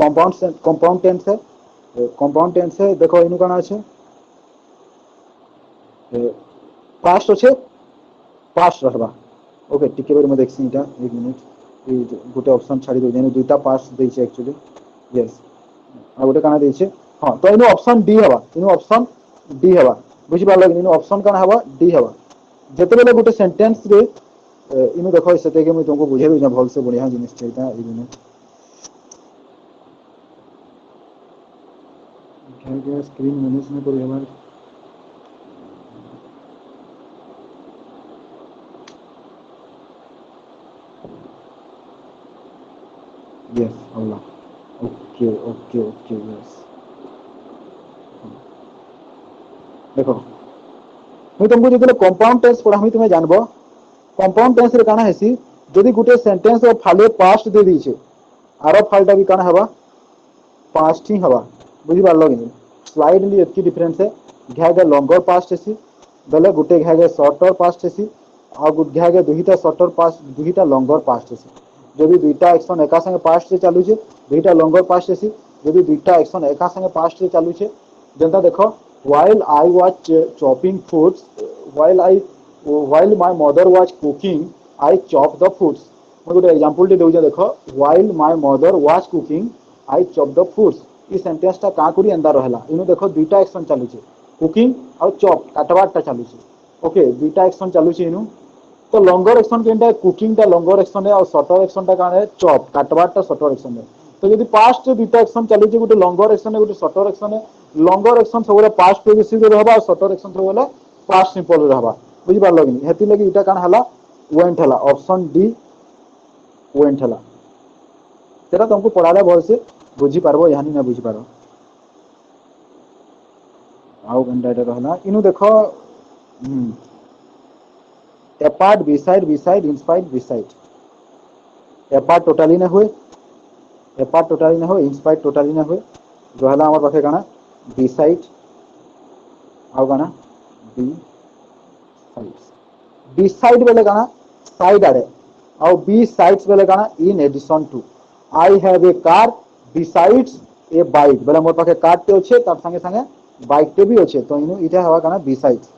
कंपाउंड टेंस है देखो इनु काना আছে पास्ट আছে पास्ट रहबा ओके टिके बेर में देखसी इटा 1 मिनट ई गुटे ऑप्शन छाड़ी दे जेनु दुईटा पास्ट दै छै एक्चुअली यस आ गुटे काना दै छै हां तो इनु ऑप्शन डी हवा बुझी पारलो इनु ऑप्शन काना हवा डी हवा जते बेले गुटे सेंटेंस रे इनु देखो सेते के मैं तुमको बुझे दउ भल से बढ़िया जिनिस छैता ई दिन क्या स्क्रीन मैनेज में करी हमार यस अल्लाह ओके यस देखो मुई तुमको जते कंपाउंड टेंस पढ़ामी तुम्हें जानबो कंपाउंड टेंस रे काना हेसी जदी गुटे सेंटेंस रो फाले पास्ट दे दी छे आरो फालटा भी काना हवा पास्ट ही हवा बुझी पारलो कि स्लाइडली एतकी डिफरेंस है घागे लॉन्गर पास्ट हेसी बेले गुटे घागे शॉर्टर पास्ट हेसी आ गुट घागे दुहिता शॉर्टर पास्ट दुहिता लॉन्गर पास्ट हेसी जदि दुईटा एक्शन एका संगे पास्ट रे चलुचे दुईटा लॉन्गर पास्ट हेसी जदि दुईटा एक्शन एका संगे पास्ट रे चलुचे जेंता देखो while I was chopping foods while my mother was cooking I chopped the foods मैं गोटे एग्जांपल टे देउजे देखो while my mother was cooking I chopped the foods E sentence टा का करी अंदर रहला इनु देखो दुईटा एक्शन चलुचे कुकिंग और चॉप काटवाटा चलुचे ओके दुईटा एक्शन चलुचे इनु तो लॉन्गर एक्शन केनटा कुकिंग टा लॉन्गर एक्शन है और शॉर्टर एक्शन टा काने चॉप काटवाटा शॉर्टर एक्शन है तो यदि पास्ट दुईटा एक्शन चलुचे गोटे लॉन्गर एक्शन है गोटे शॉर्टर एक्शन है लॉन्गर एक्शन सब पास्ट प्रेजेंट रहबा और शॉर्टर एक्शन सब पास्ट सिंपल रहबा बुझि पारलो कि हेति लगी इटा कान हला वेंट हला ऑप्शन डी वेंट हला तेरा तुमको पढ़ाले भल से बुझी पारबो यानी ना बुझी पारो आउ घंटा रहला इनु देखो अपार्ट बिसाइड इंस्पाइड बिसाइड अपार्ट टोटली ना हुए इंस्पाइड टोटली ना हुए रहला हमर पाखे काना बिसाइड आउ काना बिसाइड बेले काना साइड आड़े आउ बी साइड्स बेले काना in addition to I have a car besides a bike बेले मोर पाखे कार टे अच्छे तार संगे संगे बाइक टे भी अच्छे तो इनु इटा हवा काना बिसाइड्स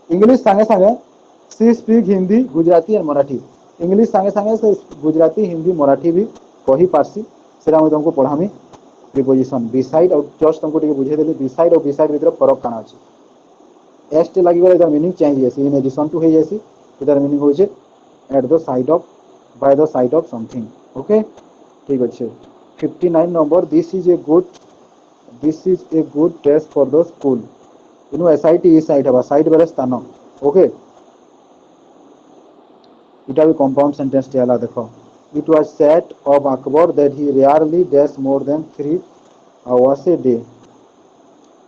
इंग्लिश संगे संगे she speak Hindi Gujarati and Marathi English संगे संगे से गुजराती हिंदी मराठी भी कही पारसी सेरा मैं तुमको पढ़ामी प्रीपोजिशन बिसाइड और जस्ट तुमको टिके बुझे देली बिसाइड और बिसाइड भीतर फरक काना अछि एस टे लागि गले इधर मीनिंग चेंज हेसी इन एडिशन टू हे जेसी इधर मीनिंग होय छे at the side of by the side of something okay ठीक अच्छे 59 number this is a good test for the school इनु एसआईटी ई साइड हवा साइड बेले स्थान ओके इटा भी कंपाउंड सेंटेंस टे हला देखो it was set of Akbar that he rarely dash more than 3 hours a day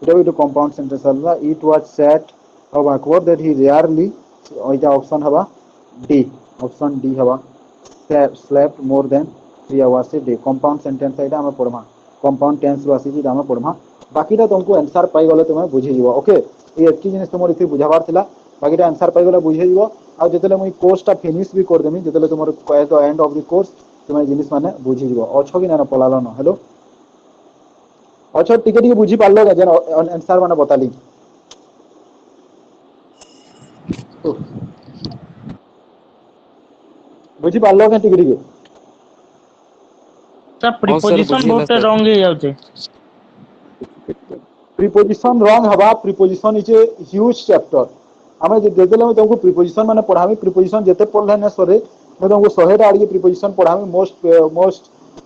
इटा भी तो कंपाउंड सेंटेंस हला it was set of Akbar that he rarely इटा ऑप्शन हवा डी हवा slept more than 3 hours a day compound sentence इटा हम पढ़मा compound tense वासी जी हम पढ़मा बाकीटा तुमको आंसर पाई गले तुम बुझी जीव ओके ये एतकी जिनिस तुमर इथे बुझाबार थिला बाकीटा आंसर पाई गले बुझे जीव आ जेतले मुई कोर्स टा फिनिश भी कर देमी जेतले तुमर at the end of the course तुम जिनिस माने बुझी जीव अच्छो कि ना पलालो न हेलो अच्छा टिके टिके बुझी पारलो का जन आंसर माने बताली बुझी पारलो का टिके टिके सब प्रीपोजिशन बहुत रॉन्ग हे जाउचे प्रीपोजिशन रॉन्ग हवा preposition is a huge chapter हमें जेतेले मैं तुमको प्रीपोजिशन माने पढ़ामी प्रीपोजिशन जेते पढ़ले ने सरे मैं तुमको 100 टा आगे प्रीपोजिशन पढ़ामी मोस्ट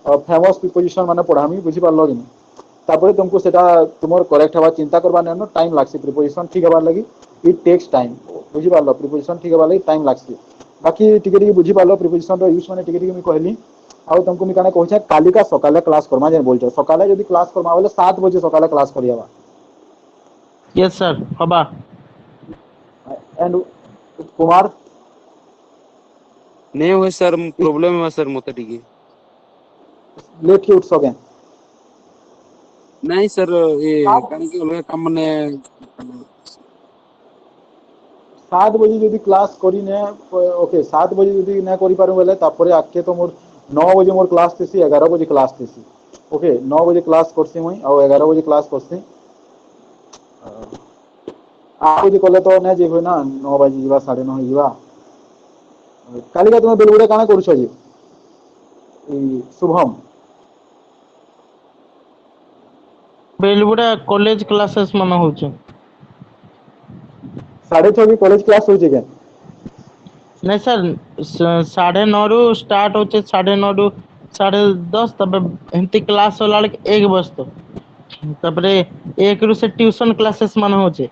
फेमस प्रीपोजिशन माने पढ़ामी बुझी पारलो कि तापर तुमको सेटा तुमर करेक्ट हवा चिंता करबा न टाइम लागसी प्रीपोजिशन ठीक हवा लगी इट टेक्स टाइम बुझी पारलो प्रीपोजिशन ठीक हवा लगी टाइम लागसी बाकी टिके टिके बुझी पारलो प्रीपोजिशन रो यूज माने टिके टिके मैं कहली आउ तुमको मैं काने कहछे कालिका सकाले क्लास करमा जे बोलछो सकाले यदि क्लास करमा बोले 7 बजे सकाले क्लास करियावा यस सर हबा एंड कुमार नहीं हुए सर प्रॉब्लम है सर मत टिके लेट के उठ सके नहीं सर ये कानी के अलग काम ने 7 बजे यदि क्लास करी ने ओके 7 बजे यदि ना करी पारू बोले तापरे आके तो मोर 9 बजे मोर क्लास थेसी 11 बजे क्लास थेसी ओके 9 बजे क्लास करसी मुई और 11 बजे क्लास करसी 8 बजे कले तो ना जे होय ना 9 बजे जीवा 9:30 जीवा काली का तुम बेलुड़े काना करूछ जी शुभम बेलबुड़ा कॉलेज क्लासेस मन होचे 6:30 की कॉलेज क्लास होय जे नहीं सर 9:30 रु स्टार्ट होचे 9:30 रु 10:30 तब एंती क्लास होला लगे 1 बजतो तबरे 1 रु से ट्यूशन क्लासेस मन होचे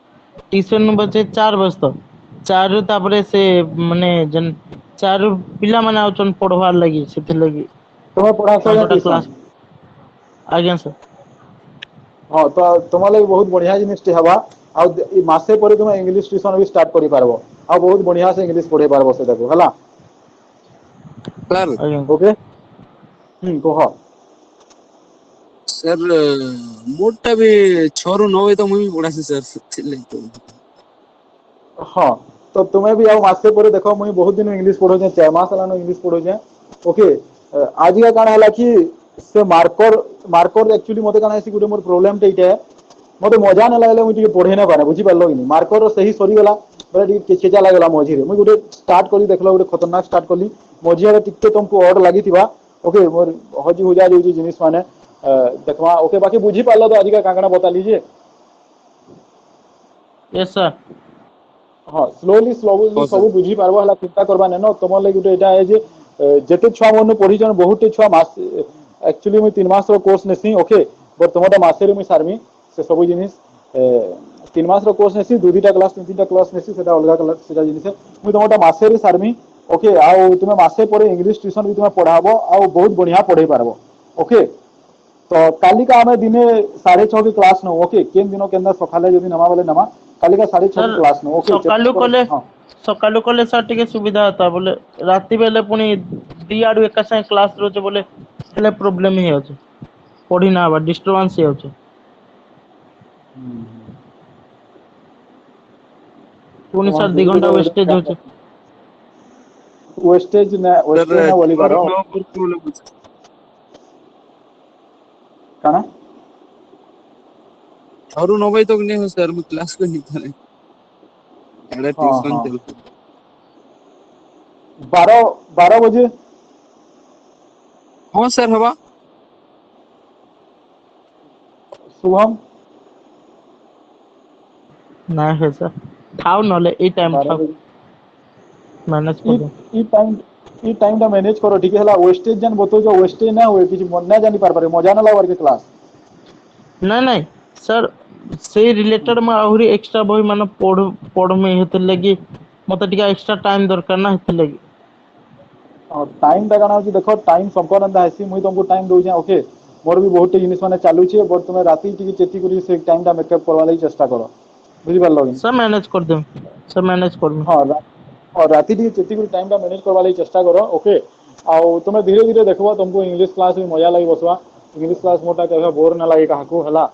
ट्यूशन बजे 4 बजतो 4 रु तबरे से माने जन 4 रु पिला माने आउचन पढ़वार लगी सेते लगी तुम्हें पढ़ा सके क्लास आज्ञा सर हाँ तो तुम लगे बहुत बढ़िया जिनिस हवा आ मासे पर तुम इंग्लिश ट्यूशन भी स्टार्ट करि पारबो आ बहुत बढ़िया से इंग्लिश पढ़े पारबो से देखो हला सर ओके कह सर मोटा भी 6 रु 9 तो मुई पढ़ासी सर हाँ तो तुम्हें भी आओ मासे पर देखो मुझे बहुत दिन इंग्लिश पढ़ो 4 मास हलानो इंग्लिश पढ़ो ओके आज का काण है कि से मार्कर मार्कर एक्चुअली मते काण है गोटे मोर प्रॉब्लम टे इटा मते मजा न लागले मुझे पढ़े ना पारे बुझी पारलो कि मार्कर सही सरी गला बरे केचा लागला मझी रे मुझे गोटे स्टार्ट करी देखलो गोटे खतरनाक स्टार्ट कली मझी रे टिके तुमको ऑर्डर लागिथिबा ओके मोर हजी हुजा जो जिनिस माने देखवा ओके बाकी बुझी पारलो तो आज का कांगना बता लीजिए यस सर हाँ स्लोली हाँ सब सर बुझी पारबो हला चिंता करबा नेनो तुम लगे गोटे एटा है जे जेते छुआ मन पढ़ी जन बहुत छुआ मास एक्चुअली मुई 3 मास रो कोर्स नेसी ओके बट तुमटा मासे रे मुई सारमी से सब जिनिस 3 मास रो कोर्स नेसी दुईटा क्लास 3टा क्लास नेसी सेटा अलगा क्लास सेटा जिनिस मुई तुमटा मासे रे सारमी ओके आउ तुमे मासे परे इंग्लिश ट्यूशन भी तुमे पढ़ाबो आउ बहुत बढ़िया पढ़ाई पारबो ओके तो कालिका आमे दिने 6:30 की क्लास न ओके केन दिनो केनदा सखाले जदी नमा बोले नमा कालिका 6:30 की सर क्लास न ओके सकालू कले सर टिके सुविधा होता बोले राति बेले पुनी दी आडू एका संगे क्लास रोचे बोले हेले प्रॉब्लम ही होचे पढ़ी ना बा डिस्टरबेंस ही होचे पुनी सर 2 घंटा वेस्टेज होचे वेस्टेज सर ना बोली और पारो 9 पर प्रॉब्लम काना और 9 बजे तक नहीं हो सर मैं क्लास को नहीं करे एड़ा हाँ ट्यूशन हाँ चल 12 बजे हां सर हवा शुभम ना है सर थाउ नले ए टाइम 12 थाउ बजे मैनेज कर दो ई टाइम टा मैनेज करो ठीक है हला वेस्टेज जन बतो जो वेस्टेज ना होए किछ मन ना जानी पार पारे मजा ना लागवर के क्लास ना नहीं सर से रिलेटेड में आहुरी एक्स्ट्रा बही माने पढ़ में हेते लगी मते टिका एक्स्ट्रा टाइम दरकार ना हेते लगी और टाइम टा काना देखो टाइम संपर्क आसी मुई तुमको टाइम दउ ओके मोर भी बहुत जिनिस माने चालू छे बट तुमे राती टिके चेती करी से टाइम टा मेकअप करवा लागि चेष्टा करो बुझी पारलो कि सर मैनेज कर दो सर मैनेज कर दो हाँ और राती टिके चेती करी टाइम टा मैनेज करवा लागि चेष्टा करो ओके आउ तुमे धीरे धीरे देखबो तुमको इंग्लिश क्लास में मजा लागि बसवा इंग्लिश क्लास मोटा केबे बोर ना लागि काहाकू हला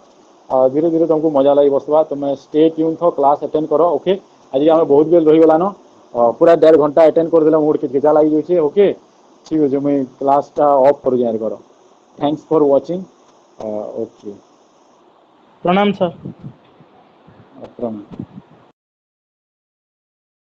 धीरे धीरे तुमको मजा लागि बसवा तुमे स्टे ट्यून थो क्लास अटेंड करो ओके आज हमें बहुत बेल रही गलानो पूरा 1.5 घंटा अटेंड कर देला मूड के केजा लागि जोचे ओके ठीक है मैं क्लास टा ऑफ कर जाए करो थैंक्स फॉर वाचिंग ओके प्रणाम सर प्रणाम